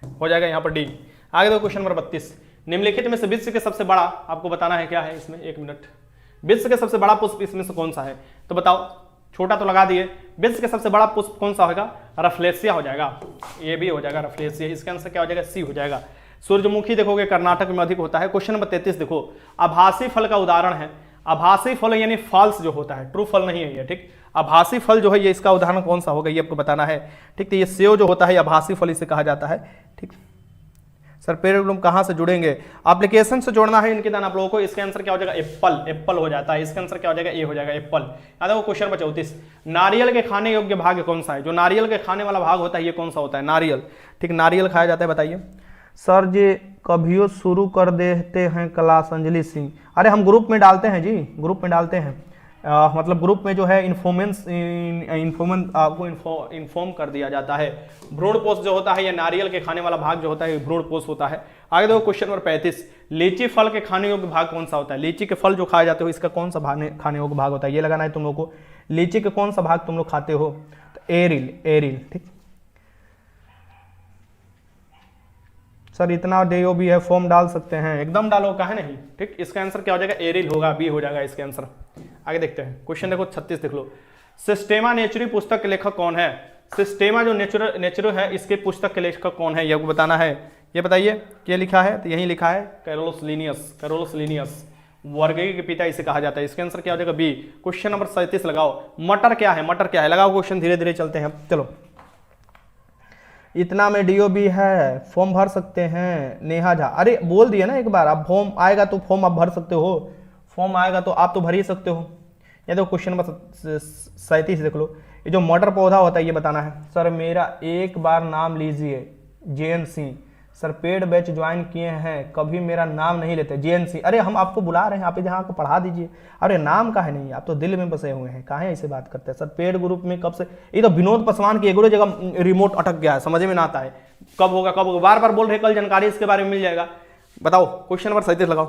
हो जाएगा यहाँ पर डी। आगे देखो क्वेश्चन नंबर 32, निम्नलिखित में से विश्व के सबसे बड़ा, आपको बताना है क्या है इसमें, एक मिनट, विश्व के सबसे बड़ा पुष्प इसमें से कौन सा है? तो बताओ, छोटा तो लगा दिए, विश्व के सबसे बड़ा पुष्प कौन सा होगा? रफलेसिया हो जाएगा, ये भी हो जाएगा रफलेसिया, इसका आंसर क्या हो जाएगा? सी हो जाएगा। सूरजमुखी देखोगे कर्नाटक में अधिक होता है। क्वेश्चन नंबर 33 देखो, आभासी फल का उदाहरण है, आभासी फल यानी फॉल्स जो होता है, ट्रू फल नहीं है ये, ठीक। आभासी फल जो है ये, इसका उदाहरण कौन सा होगा ये आपको बताना है, ठीक। तो ये सेव जो होता है आभासी फल इसे कहा जाता है, ठीक। सर पेड़ कहाँ से जुड़ेंगे? एप्लीकेशन से जोड़ना है इनके दान आप लोगों को। इसका आंसर क्या हो जाएगा? एप्पल, एप्पल हो जाता है। इसका आंसर क्या हो जाएगा? ए हो जाएगा, एप्पल। याद है वो क्वेश्चन नंबर 34, नारियल के खाने योग्य भाग कौन सा है? जो नारियल के खाने वाला भाग होता है ये कौन सा होता है? नारियल, ठीक, नारियल खाया जाता है, बताइए। सर जी कभियो शुरू कर देते हैं क्लास, अंजलि सिंह। अरे हम ग्रुप में डालते हैं जी, ग्रुप में डालते हैं, मतलब ग्रुप में जो है इन्फॉर्मेशन आपको इन्फॉर्म कर दिया जाता है। भ्रूण पोष जो होता है ये नारियल के खाने वाला भाग जो होता है भ्रूण पोष होता है। आगे देखो क्वेश्चन नंबर 35, लीची फल के खाने योग्य भाग कौन सा होता है? लीची के फल जो खाए जाते हो इसका कौन सा खाने योग्य भाग होता है? ये लगाना है तुम लोग को। लीची के कौन सा भाग तुम लोग खाते हो? तो एरिल, एरिल, ठीक। सर इतना डेओ भी है, फॉर्म डाल सकते हैं, एकदम डालो, काहे नहीं, ठीक। इसका आंसर क्या हो जाएगा? एरिल होगा, बी हो जाएगा इसका आंसर। आगे देखते हैं क्वेश्चन देखो 36 देख लो, सिस्टेमा नेचुरी पुस्तक के लेखक कौन है? सिस्टेमा जो नेचुरो है इसके पुस्तक के लेखक कौन है ये आपको बताना है। ये बताइए क्या लिखा है? तो यही लिखा है कैरोलस लीनियस, कैरोलस लीनियस, वर्गी के पिता इसे कहा जाता है। इसका आंसर क्या हो जाएगा? बी। क्वेश्चन नंबर 37 लगाओ, मटर क्या है? मटर क्या है? लगाओ क्वेश्चन, धीरे धीरे चलते हैं, चलो। इतना में डीओ भी है, फॉर्म भर सकते हैं, नेहा झा। अरे बोल दिया ना एक बार, आप फॉर्म आएगा तो फॉर्म आप भर सकते हो, फॉर्म आएगा तो आप तो भर ही सकते हो। ये देखो क्वेश्चन नंबर 37 देख लो, ये जो मटर पौधा होता है ये बताना है। सर मेरा एक बार नाम लीजिए, JN Singh. Sir paid batch join किए हैं, कभी मेरा नाम नहीं लेते, जेएन सिंह। अरे हम आपको बुला रहे हैं, आप यहाँ को पढ़ा दीजिए। अरे नाम का है नहीं, आप तो दिल में बसे हुए हैं, कहाँ ऐसे बात करते हैं? सर पेड ग्रुप में कब से, ये तो विनोद पासवान की एक जगह रिमोट अटक गया है, समझ में ना आता है कब होगा कब होगा, बार बार बोल रहे, कल जानकारी इसके बारे में मिल जाएगा। बताओ क्वेश्चन नंबर 37 लगाओ,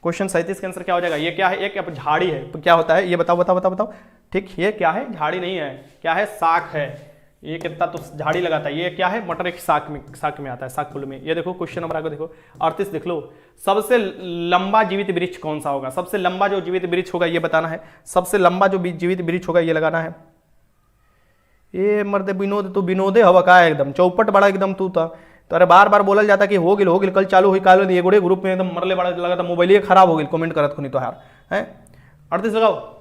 क्वेश्चन 37 का आंसर क्या हो जाएगा? ये क्या है? एक झाड़ी है, तो क्या होता है ये बताओ बताओ बताओ बताओ, ठीक। ये क्या है? झाड़ी नहीं है, क्या है? साख है। ये कितना तो झाड़ी लगाता है, ये क्या है? मटर एक साख में आता है, साख फूल में। ये देखो क्वेश्चन नंबर आगे देखो 38 देख लो, सबसे लंबा जीवित वृक्ष कौन सा होगा? सबसे लंबा जो जीवित वृक्ष होगा ये बताना है, सबसे लंबा जो जीवित वृक्ष होगा ये लगाना है। ये मर्द विनोद, तू विनोदे हवा का एकदम चौपट बड़ा एकदम तू था। तो अरे बार बार बोलल जाता कि हो गिल कल चालू हुई काल ये गोड़े ग्रुप में एकदम मरले बड़ा लगा था, मोबाइल खराब हो गई, कमेंट करत खुनी तो यार है। 38 लगाओ,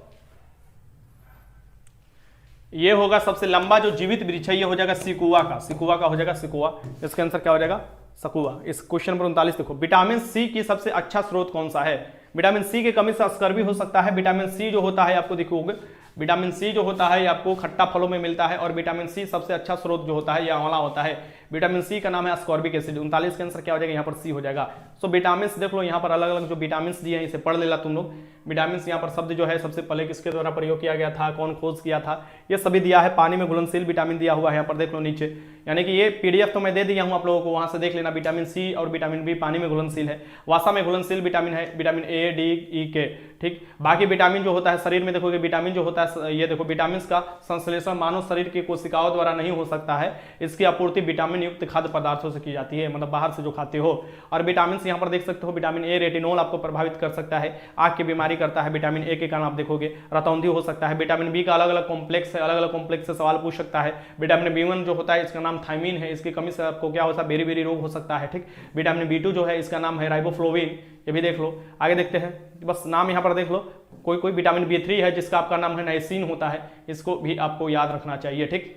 ये होगा सबसे लंबा जो जीवित वृक्ष है, ये हो जाएगा सिकुआ का, सिकुआ का हो जाएगा, सिकुआ। इसका आंसर क्या हो जाएगा? सकुआ। इस क्वेश्चन नंबर 39 देखो, विटामिन सी की सबसे अच्छा स्रोत कौन सा है? विटामिन सी की कमी से स्कर्वी हो सकता है। विटामिन सी जो होता है आपको देखोगे, विटामिन सी जो होता है आपको खट्टा फलों में मिलता है, और विटामिन सी सबसे अच्छा स्रोत जो होता है ये आंवला होता है। विटामिन सी का नाम है अस्कॉर्बिक एसिड। 39 का आंसर क्या हो जाएगा? यहाँ पर सी हो जाएगा। सो विटामिन देख लो, यहाँ पर अलग अलग जो विटामिन दिए हैं इसे पढ़ लेला तुम लोग। विटामिन यहाँ पर शब्द जो है सबसे पहले किसके द्वारा प्रयोग किया गया था, कौन खोज किया था, ये सभी दिया है। पानी में घुलनशील विटामिन दिया हुआ है यहाँ पर देख लो नीचे, यानी कि ये पीडीएफ तो मैं दे दिया हूँ आप लोगों को, वहां से देख लेना। विटामिन सी और विटामिन बी पानी में घुलनशील है, वसा में घुलनशील विटामिन है, विटामिन ए, डी, ई, के, ठीक। बाकी विटामिन जो होता है शरीर में देखोगे, विटामिन जो होता है ये देखो, विटामिन का संश्लेषण मानव शरीर की कोशिकाओं द्वारा नहीं हो सकता है, इसकी आपूर्ति विटामिन युक्त खाद्य पदार्थों से की जाती है, मतलब बाहर से जो खाते हो। और विटामिन यहाँ पर देख सकते हो, विटामिन ए रेटिनोल आपको प्रभावित कर सकता है, आंख की बीमारी करता है। विटामिन ए के कारण आप देखोगे रतौंधी हो सकता है। विटामिन बी का अलग अलग कॉम्प्लेक्स है, अलग अलग कॉम्प्लेक्स से सवाल पूछ सकता है। विटामिन B1 जो होता है इसका नाम थायमीन है, इसकी कमी से आपको क्या होता है? बेरी बेरी रोग हो सकता है, ठीक। विटामिन B2 जो है इसका नाम है राइबोफ्लोविन, ये भी देख लो। आगे देखते हैं, बस नाम यहाँ पर देख लो। कोई विटामिन B3 है जिसका आपका नाम है नाइसिन होता है, इसको भी आपको याद रखना चाहिए, ठीक।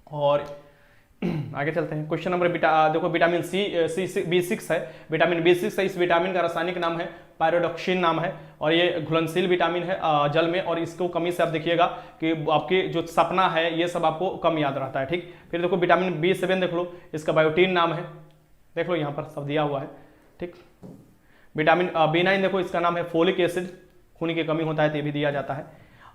और आगे चलते हैं, क्वेश्चन नंबर देखो, विटामिन B6 है, विटामिन B6 है, इस विटामिन का रासायनिक नाम है पायरोडॉक्सिन नाम है, और ये घुलनशील विटामिन है जल में, और इसको कमी से आप देखिएगा कि आपके जो सपना है ये सब आपको कम याद रहता है, ठीक। फिर देखो विटामिन B7 देख लो, इसका बायोटीन नाम है, देख लो यहाँ पर सब दिया हुआ है, ठीक। विटामिन B9 देखो, इसका नाम है फोलिक एसिड, खून की कमी होता है तो ये भी दिया जाता है।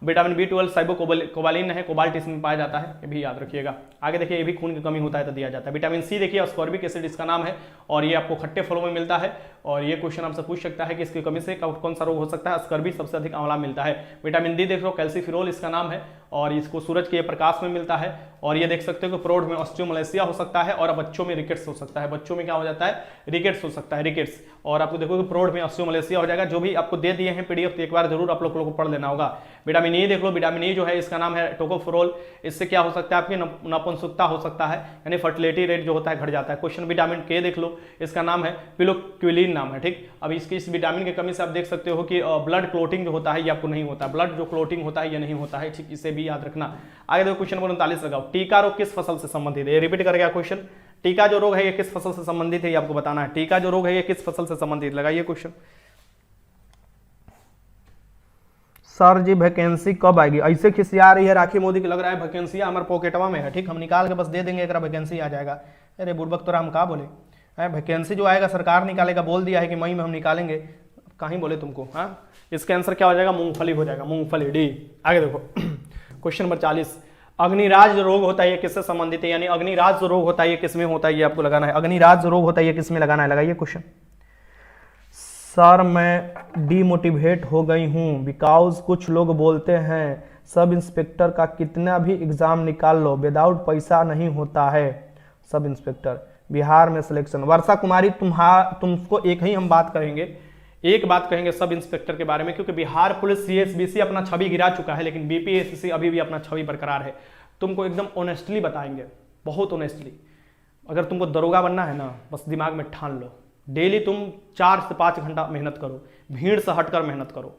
विटामिन B12 साइबोकोबालिन है, कोबाल्ट इसमें पाया जाता है, ये भी याद रखिएगा। आगे देखिए ये भी खून की कमी होता है तो दिया जाता है। विटामिन सी देखिए अस्कॉर्बिक एसिड इसका नाम है और ये आपको खट्टे फलों में मिलता है और ये क्वेश्चन आपसे पूछ सकता है कि इसकी कमी से कौन सा रोग हो सकता है। अस्कर्बी सबसे अधिक आंवला मिलता है। विटामिन डी देख लो कैल्सीफिरोल इसका नाम है और इसको सूरज के प्रकाश में मिलता है और ये देख सकते हो कि प्रौढ़ में ऑस्टियोमलेशिया हो सकता है और बच्चों में रिकेट्स हो सकता है। बच्चों में क्या हो जाता है, रिकेट्स हो सकता है, रिकेट्स। और आपको देखो कि प्रौढ़ में ऑस्टियोमलेशिया हो जाएगा। जो भी आपको दे दिए हैं पीडीएफ एक बार जरूर आप लोगों को पढ़ लेना होगा। विटामिन ई देख लो, विटामिन ई जो है इसका नाम है टोकोफेरोल। इससे क्या हो सकता है, आपकी नपुंसकता हो सकता है, यानी फर्टिलिटी रेट जो होता है घट जाता है। क्वेश्चन विटामिन के देख लो, इसका नाम है पिलोक्विलिन नाम है, ठीक। अब इसकी इस विटामिन की कमी से आप देख सकते हो कि ब्लड क्लोटिंग जो होता है ये आपको नहीं होता, ब्लड जो क्लोटिंग होता है ये नहीं होता है, ठीक। इसे भी याद रखना। आगे देखो क्वेश्चन नंबर 39 लगाओ। टीका रोग किस फसल से संबंधित है, रिपीट कर गया क्वेश्चन। टीका जो रोग है ये किस फसल से संबंधित है ये आपको बताना है। टीका जो रोग है ये किस फसल से संबंधित, लगाइए क्वेश्चन। सर जी वैकेंसी कब आएगी, ऐसे खिसिया रही है राखी मोदी की, लग रहा है वैकेंसी हमारे पॉकेटवा में है, ठीक। हम निकाल के बस दे देंगे, एक वैकेंसी आ जाएगा। अरे बुड़बक तोरा हम कहा बोले, वैकेंसी जो आएगा सरकार निकालेगा, बोल दिया है कि मई में हम निकालेंगे, कहीं बोले तुमको। हाँ, इसका आंसर क्या हो जाएगा, मूंगफली हो जाएगा, मूंगफली, डी। आगे देखो क्वेश्चन नंबर 40। अग्निराज रोग होता है ये किससे संबंधित है, यानी अग्निराज जो रोग होता है ये किसमें होता है ये आपको लगाना है। अग्निराज जो रोग होता है ये किसमें लगाना है, लगाइए क्वेश्चन। सर मैं डीमोटिवेट हो गई हूँ बिकॉज कुछ लोग बोलते हैं सब इंस्पेक्टर का कितना भी एग्जाम निकाल लो विदाउट पैसा नहीं होता है। सब इंस्पेक्टर बिहार में सिलेक्शन। वर्षा कुमारी तुमको एक ही हम बात करेंगे, एक बात कहेंगे सब इंस्पेक्टर के बारे में, क्योंकि बिहार पुलिस CSBC अपना छवि गिरा चुका है लेकिन BPSC अभी भी अपना छवि बरकरार है। तुमको एकदम ऑनेस्टली बताएंगे, बहुत ऑनेस्टली। अगर तुमको दरोगा बनना है ना, बस दिमाग में ठान लो, डेली तुम 4 से 5 घंटा मेहनत करो, भीड़ से हटकर मेहनत करो,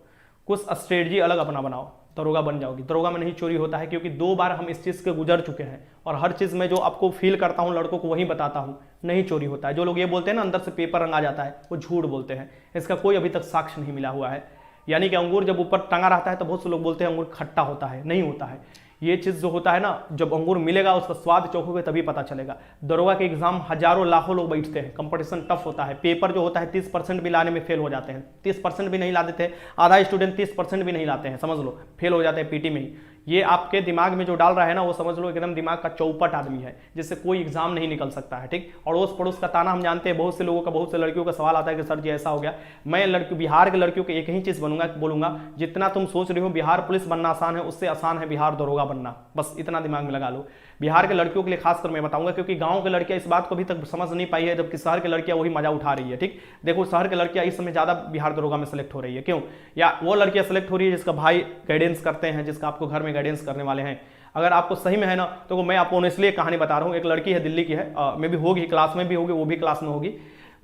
कुछ स्ट्रेटजी अलग अपना बनाओ, दरोगा बन जाओगी। दरोगा में नहीं चोरी होता है, क्योंकि 2 बार हम इस चीज़ के गुजर चुके हैं और हर चीज़ में जो आपको फील करता हूँ लड़कों को वही बताता हूँ, नहीं चोरी होता है। जो लोग ये बोलते हैं ना अंदर से पेपर रंगा जाता है, वो झूठ बोलते हैं, इसका कोई अभी तक साक्ष्य नहीं मिला हुआ है। यानी कि अंगूर जब ऊपर टंगा रहता है तो बहुत से लोग बोलते हैं अंगूर खट्टा होता है, नहीं होता है। ये चीज़ जो होता है ना, जब अंगूर मिलेगा उसका स्वाद चखोगे तभी पता चलेगा। दरोगा के एग्जाम हजारों लाखों लोग बैठते हैं, कंपटीशन टफ होता है। पेपर जो होता है 30% भी लाने में फेल हो जाते हैं, 30% भी नहीं ला देते, आधा स्टूडेंट 30% भी नहीं लाते हैं, समझ लो फेल हो जाते हैं पीटी में ही। ये आपके दिमाग में जो डाल रहा है ना, वो समझ लो एकदम दिमाग का चौपट आदमी है, जिससे कोई एग्जाम नहीं निकल सकता है, ठीक। अड़ोस पड़ोस का ताना हम जानते हैं, बहुत से लोगों का, बहुत से लड़कियों का सवाल आता है कि सर जी ऐसा हो गया। मैं लड़की बिहार के लड़कियों को एक ही चीज़ बोलूंगा, जितना तुम सोच रही हो बिहार पुलिस बनना आसान है, उससे आसान है बिहार दरोगा बनना, बस इतना दिमाग में लगा लो। बिहार के लड़कियों के लिए खासकर मैं बताऊंगा, क्योंकि गांव के लड़कियां इस बात को अभी तक समझ नहीं पाई है, जबकि शहर के लड़कियां वही मजा उठा रही है, ठीक। देखो शहर के लड़कियां इस समय ज्यादा बिहार दरोगा में सेलेक्ट हो रही है, क्यों? या वो लड़कियां सेलेक्ट हो रही है जिसका भाई गाइडेंस करते हैं, जिसका आपको घर में गाइडेंस करने वाले हैं। अगर आपको सही में है ना, तो मैं आपको ऑनेस्टली एक कहानी बता रहा हूँ। एक लड़की है, दिल्ली की है, मे भी होगी, क्लास में भी होगी, वो भी क्लास में होगी।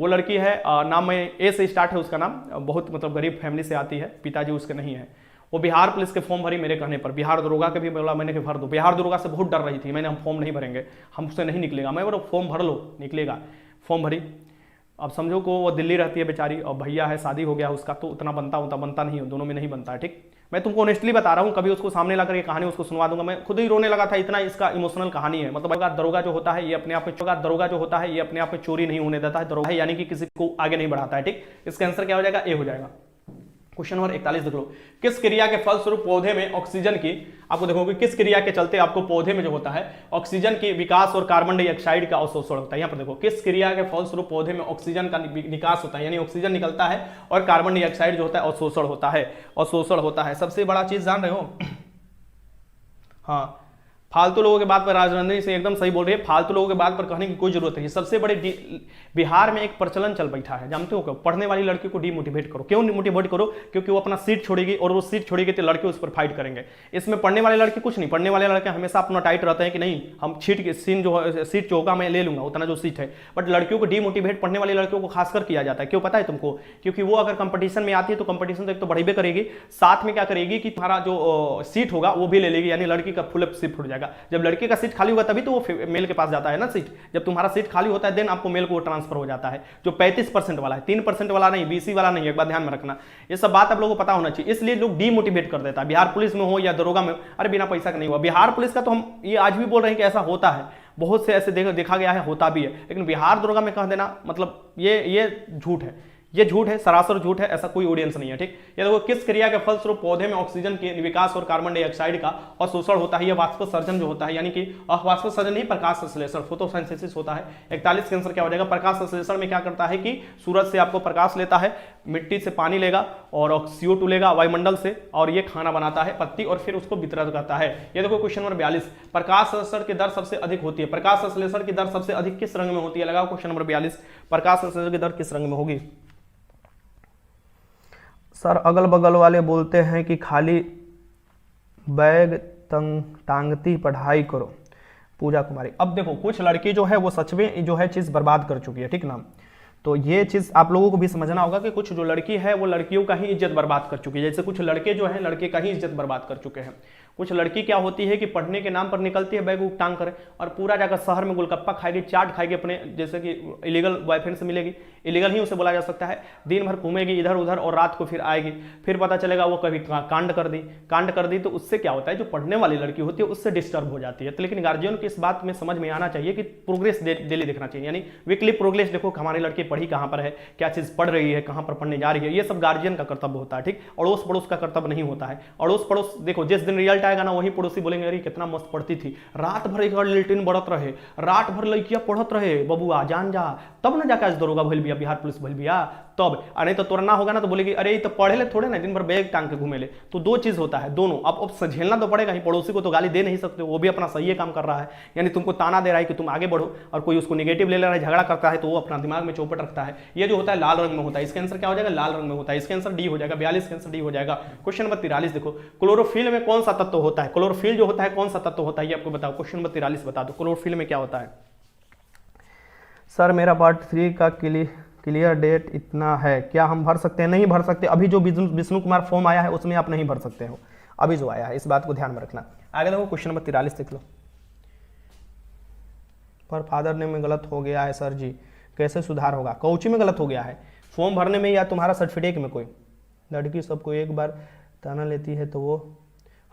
वो लड़की है, नाम में ए से स्टार्ट है उसका नाम, बहुत मतलब गरीब फैमिली से आती है, पिताजी उसके नहीं है। वो बिहार पुलिस के फॉर्म भरी मेरे कहने पर, बिहार दरोगा के भी बोला मैंने कि भर दो। बिहार दरोगा से बहुत डर रही थी, मैंने हम फॉर्म नहीं भरेंगे, हमसे नहीं निकलेगा। मैं बोला फॉर्म भर लो, निकलेगा। फॉर्म भरी। अब समझो को वो दिल्ली रहती है बेचारी, और भैया है, शादी हो गया उसका, तो उतना बनता नहीं है, दोनों में नहीं बनता है, ठीक। मैं तुमको ऑनेस्टली बता रहा हूँ, कभी उसको सामने लाकर ये कहानी उसको सुनवा दूंगा। मैं खुद ही रोने लगा था, इतना इसका इमोशनल कहानी है। मतलब दरोगा जो होता है ये अपने आप में चोरी नहीं होने देता है। दरोगा यानी कि किसी को आगे नहीं बढ़ाता है, ठीक। इसका आंसर क्या हो जाएगा, ए हो जाएगा। क्वेश्चन नंबर 41 देख लो। किस क्रिया के फलस्वरूप पौधे में ऑक्सीजन की, आपको देखोगे किस क्रिया के चलते आपको पौधे में जो होता है ऑक्सीजन की विकास और कार्बन डाइऑक्साइड का अवशोषण होता है। यहाँ पर देखो किस क्रिया के फलस्वरूप पौधे में ऑक्सीजन का निकास होता है, यानी ऑक्सीजन निकलता है और कार्बन डाइऑक्साइड जो होता है अवशोषण होता है। सबसे बड़ा चीज जान रहे हो, हाँ, फालतू लोगों के बात पर राजनंदिनी से एकदम सही बोल रही है, फालतू लोगों के बात पर कहने की कोई जरूरत नहीं। सबसे बड़े बिहार में एक प्रचलन चल बैठा है, जानते हो क्या? पढ़ने वाली लड़की को डीमोटिवेट करो। क्यों मोटिवेट करो? क्योंकि वो अपना सीट छोड़ेगी, और वो सीट छोड़ेगी तो लड़के उस पर फाइट करेंगे। इसमें पढ़ने वाले लड़के कुछ नहीं, पढ़ने वाले लड़के हमेशा अपना टाइट रहते हैं कि नहीं हम सीट जो होगा मैं ले लूंगा उतना जो सीट है। बट लड़कियों को डीमोटिवेट पढ़ने वाली लड़कियों को खासकर किया जाता है। क्यों पता है तुमको? क्योंकि वो अगर कंपटीशन में आती है तो कंपटीशन तो एक तो बढ़ेबे करेगी, साथ में क्या करेगी कि तुम्हारा जो सीट होगा वो भी ले लेगी, यानी लड़की का फुल शिफ्ट हो जाएगा। जब लड़के का सीट खाली होगा तभी तो वो मेल के पास जाता है ना सीट। जब तुम्हारा सीट खाली होता है देन आपको मेल को ट्रांसफर हो जाता है, जो 35% वाला है, 3% वाला नहीं, BC वाला नहीं। एक बात ध्यान में रखना, ये सब बात आप लोगों को पता होना चाहिए। इसलिए लोग डीमोटिवेट कर देता है, बिहार पुलिस में हो या दरोगा में, अरे बिना पैसा का नहीं हुआ। बिहार पुलिस का तो हम ये आज भी बोल रहे हैं कि ऐसा होता है, बहुत से ऐसे देखा गया है, होता भी है। लेकिन बिहार दरोगा में कह देना मतलब ये झूठ है। ये झूठ है, सरासर झूठ है, ऐसा कोई ऑडियंस नहीं है। ठीक, ये देखो, किस क्रिया के फलस्वरूप पौधे में ऑक्सीजन के विकास और कार्बन डाइऑक्साइड का अवशोषण होता है, यह वाष्पोत्सर्जन जो होता है, यानी कि वाष्पोत्सर्जन नहीं, प्रकाश संश्लेषण, फोटोसिंथेसिस होता है। 41 का आंसर क्या हो जाएगा? प्रकाश संश्लेषण में क्या करता है कि सूरज से आपको प्रकाश लेता है, मिट्टी से पानी लेगा और CO2 लेगा वायुमंडल से, और ये खाना बनाता है पत्ती, और फिर उसको वितरित करता है। ये देखो क्वेश्चन नंबर 42, प्रकाश संश्लेषण की दर सबसे अधिक होती है, प्रकाश संश्लेषण की दर सबसे अधिक किस रंग में होती है? लगाओ क्वेश्चन नंबर 42, प्रकाश संश्लेषण की दर किस रंग में होगी? सर अगल बगल वाले बोलते हैं कि खाली बैग टांगती पढ़ाई करो, पूजा कुमारी। अब देखो, कुछ लड़की जो है वो सच में जो है चीज़ बर्बाद कर चुकी है, ठीक ना। तो ये चीज़ आप लोगों को भी समझना होगा कि कुछ जो लड़की है वो लड़कियों का ही इज्जत बर्बाद कर चुकी है, जैसे कुछ लड़के जो हैं लड़के का ही इज्जत बर्बाद कर चुके हैं। कुछ लड़की क्या होती है कि पढ़ने के नाम पर निकलती है बैग टांग कर, और पूरा जाकर शहर में गोलगप्पा खाएगी, चाट खाएगी, अपने जैसे कि इलीगल बॉयफ्रेंड से मिलेगी, इलीगल ही उसे बोला जा सकता है, दिन भर घूमेगी इधर उधर और रात को फिर आएगी, फिर पता चलेगा वो कभी कांड कर दी। तो उससे क्या होता है, जो पढ़ने वाली लड़की होती है उससे डिस्टर्ब हो जाती है। तो लेकिन गार्जियन को इस बात में समझ में आना चाहिए कि प्रोग्रेस डेली देखना चाहिए, यानी वीकली प्रोग्रेस देखो, हमारी लड़की पढ़ी कहाँ पर है, क्या चीज़ पढ़ रही है, कहाँ पर पढ़ने जा रही है, ये सब गार्जियन का कर्तव्य होता है। ठीक, अड़ोस पड़ोस का कर्तव्य नहीं होता है। अड़ोस पड़ोस देखो, जिस दिन रिजल्ट आएगा ना, वही पड़ोसी बोलेंगे अरे कितना मस्त पढ़ती थी, रात भर एक लेटिन बढ़त रहे, रात भर लड़कियां पढ़त रहे, बबुआ जान जा, तब ना जाकर आज दरोगा भइल बिया, बिहार पुलिस भइल बिया तब। अरे तो तोरा ना होगा ना तो बोलेगी अरे तो पढ़े ले थोड़े ना, दिन भर बैग टांग के घूमे ले। तो दो चीज होता है, दोनों अब झेलना तो पड़ेगा ही, पड़ोसी को तो गाली दे नहीं सकते, वो भी अपना सही काम कर रहा है, यानी तुमको ताना दे रहा है कि तुम आगे बढ़ो, और कोई उसको निगेटिव ले रहा है, झगड़ा करता है, तो वो अपना दिमाग में चौपट रखता है। ये जो होता है लाल रंग में होता है, इसका आंसर क्या हो जाएगा? लाल रंग में होता है। इसका आंसर डी हो जाएगा, 42 का आंसर डी हो जाएगा। क्वेश्चन नंबर 43 देखो, क्लोरोफिल में कौन सा तत्व होता है? क्लोरोफिल जो होता है कौन सा तत्व होता है ये आपको बताओ। क्वेश्चन नंबर 43 बता दो, क्लोरोफिल में क्या होता है? सर मेरा पार्ट 3 का क्लियर डेट इतना है, क्या हम भर सकते हैं? नहीं भर सकते, अभी जो विष्णु कुमार फॉर्म आया है उसमें आप नहीं भर सकते हो, अभी जो आया है, इस बात को ध्यान में रखना। आगे देखो क्वेश्चन नंबर 43 देख लो। पर फादर नेम में गलत हो गया है सर जी, कैसे सुधार होगा? कौची में गलत हो गया है? फॉर्म भरने में या तुम्हारा सर्टिफिकेट में? कोई लड़की सबको एक बार ताना लेती है तो वो,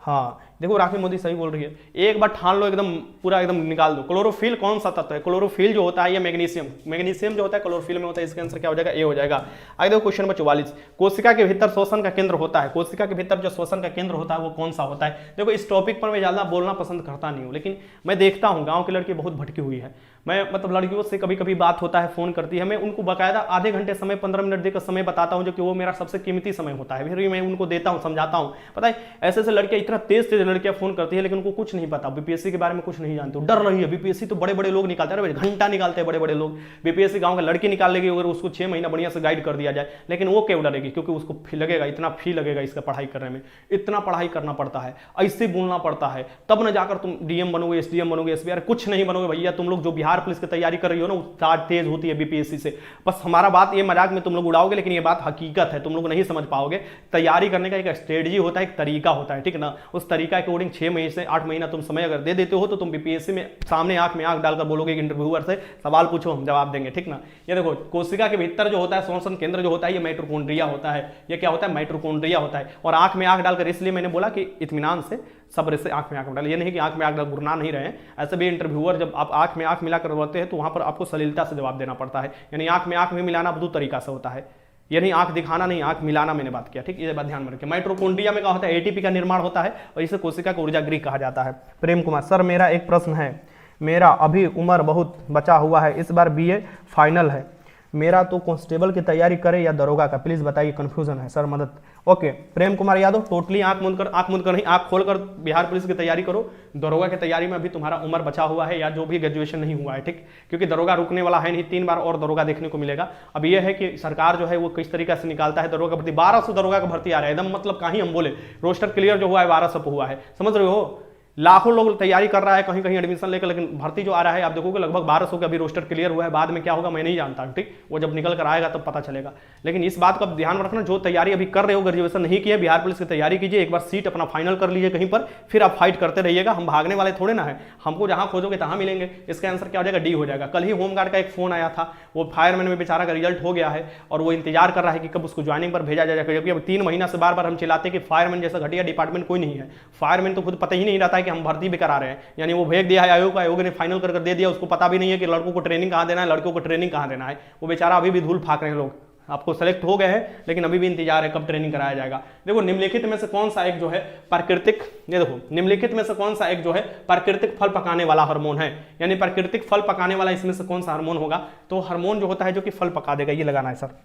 हाँ देखो राखी मोदी सही बोल रही है, एक बार ठान लो, एकदम पूरा एकदम निकाल दो। क्लोरोफिल कौन सा तत्व है? क्लोरोफिल जो होता है ये मैग्नीशियम जो होता है क्लोरोफिल में होता है, इसका आंसर क्या हो जाएगा? ए हो जाएगा। आगे देखो क्वेश्चन नंबर 44, कोशिका के भीतर श्वसन का केंद्र होता है, कोशिका के भीतर जो श्वसन का केंद्र होता है वो कौन सा होता है? देखो इस टॉपिक पर मैं ज्यादा बोलना पसंद करता नहीं हूँ, लेकिन मैं देखता हूँ गाँव की लड़की बहुत भटकी हुई है, मैं मतलब लड़कियों से कभी कभी बात होता है, फोन करती है, मैं उनको बाकायदा आधे घंटे समय 15 मिनट देकर समय बताता हूं, जो कि वो मेरा सबसे कीमती समय होता है, फिर मैं उनको देता हूं, समझाता हूं। पता है ऐसे ऐसे लड़कियां, इतना तेज लड़कियां फोन करती है, लेकिन उनको कुछ नहीं पता, बीपीएससी के बारे में कुछ नहीं जानते, डर रही है। बीपीएससी तो बड़े बड़े लोग निकालते हैं, घंटा निकालते हैं बड़े बड़े लोग, बीपीएससी गाँव का लड़की निकाल लेगी अगर उसको 6 महीना बढ़िया से गाइड कर दिया जाए, लेकिन वो क्यों डरेगी? क्योंकि उसको फी लगेगा, इतना फी लगेगा इसका पढ़ाई करने में, इतना पढ़ाई करना पड़ता है, ऐसे बोलना पड़ता है, तब न जाकर तुम डीएम बनोगे, एसडीएम बनोगे, एसपीआर कुछ नहीं बनोगे भैया। तुम लोग जो बिहार पुलिस की तैयारी कर रही हो ना, चार्ज तेज होती है बीपीएससी से। बस हमारा बात ये मजाक में तुम लोग उड़ाओगे, लेकिन ये बात हकीकत है, तुम लोग नहीं समझ पाओगे। तैयारी करने का एक स्ट्रेटजी होता है, एक तरीका होता है, ठीक ना। उस तरीका के अकॉर्डिंग 6 महीने से 8 महीना तुम समय अगर दे देते हो तो तुम बीपीएससी में सामने आंख में आंख डालकर बोलोगे इंटरव्यूअर से सवाल पूछो, हम जवाब देंगे, ठीक ना। ये देखो कोशिका के भीतर जो होता है श्वसन केंद्र जो होता है ये माइटोकॉन्ड्रिया होता है। ये क्या होता है? माइटोकॉन्ड्रिया होता है। और आंख में आंख डालकर इसलिए मैंने बोला कि इत्मीनान से सब्र से आंख में आंख डाल, ये नहीं कि आंख में आंख डाल गुरना नहीं रहे। ऐसे भी इंटरव्यूअर जब आप आंख में आंख मिलाकर बोलते हैं तो वहां पर आपको सलीलता से जवाब देना पड़ता है, यानी आंख में आंख में मिलाना दो तरीका से होता है, यानी आंख दिखाना नहीं, आंख मिलाना मैंने बात किया, ठीक। ये बात ध्यान में रखें। माइटोकॉन्ड्रिया में क्या होता है? एटीपी का निर्माण होता है और इसे कोशिका का ऊर्जा गृह कहा जाता है। प्रेम कुमार, सर मेरा एक प्रश्न है, मेरा अभी उम्र बहुत बचा हुआ है, इस बार बीए फाइनल है, मेरा तो कांस्टेबल की तैयारी करे या दरोगा का, प्लीज बताइए, कंफ्यूजन है सर, मदद। ओके प्रेम कुमार यादव, टोटली आंख मूंद कर नहीं, आंख खोलकर बिहार पुलिस की तैयारी करो। दरोगा की तैयारी में अभी तुम्हारा उम्र बचा हुआ है या जो भी ग्रेजुएशन नहीं हुआ है, ठीक, क्योंकि दरोगा रुकने वाला है नहीं, 3 बार और दरोगा देखने को मिलेगा। अब यह है कि सरकार जो है वो किस तरीके से निकालता है दरोगा भर्ती। 1200 दरोगा का भर्ती आ रहा है, एकदम मतलब कहीं हम बोले रोस्टर क्लियर जो हुआ है 1200 हुआ है, समझ रहे हो। लाखों लोग तैयारी कर रहा है कहीं कहीं एडमिशन लेकर, लेकिन भर्ती जो आ रहा है आप देखोगे लगभग 1200 का अभी रोस्टर क्लियर हुआ है। बाद में क्या होगा मैं नहीं जानता, ठीक, वो जब निकल कर आएगा तब पता चलेगा। लेकिन इस बात का ध्यान में रखना, जो तैयारी अभी कर रहे हो, ग्रेजुएशन नहीं किया, बिहार पुलिस की तैयारी कीजिए, एक बार सीट अपना फाइनल कर लीजिए कहीं पर, फिर आप फाइट करते रहिएगा। हम भागने वाले थोड़े ना है, हमको जहां खोजोगे तहां मिलेंगे। इसका आंसर क्या हो जाएगा? डी हो जाएगा। कल ही होमगार्ड का एक फोन आया था, वो फायरमैन में बेचारा का रिजल्ट हो गया है और वो इंतजार कर रहा है कि कब उसको ज्वाइनिंग पर भेजा जाएगा, क्योंकि अब 3 महीना से बार बार हम चिल्लाते कि फायरमैन जैसा घटिया डिपार्टमेंट कोई नहीं है। फायरमैन तो खुद पता ही नहीं रहता है कि हम भर्ती भी करा रहे हैं, यानी वो भेज दिया है आयोग ने फाइनल कर दे दिया, उसको पता भी नहीं है कि लड़कों को ट्रेनिंग कहां देना है, लड़कों को ट्रेनिंग कहां देना है। वो बेचारा अभी भी धूल फाक रहे हैं लोग, आपको सेलेक्ट हो गए हैं, लेकिन अभी भी इंतजार है कब ट्रेनिंग कराया जाएगा। देखो निम्नलिखित में से कौन सा एक जो है प्राकृतिक, ये देखो निम्नलिखित में से कौन सा एक जो है प्राकृतिक फल पकाने वाला हार्मोन है, यानी प्राकृतिक फल पकाने वाला इसमें से कौन सा हार्मोन होगा, तो हार्मोन जो होता है जो कि फल पका देगा, ये लगाना है सर।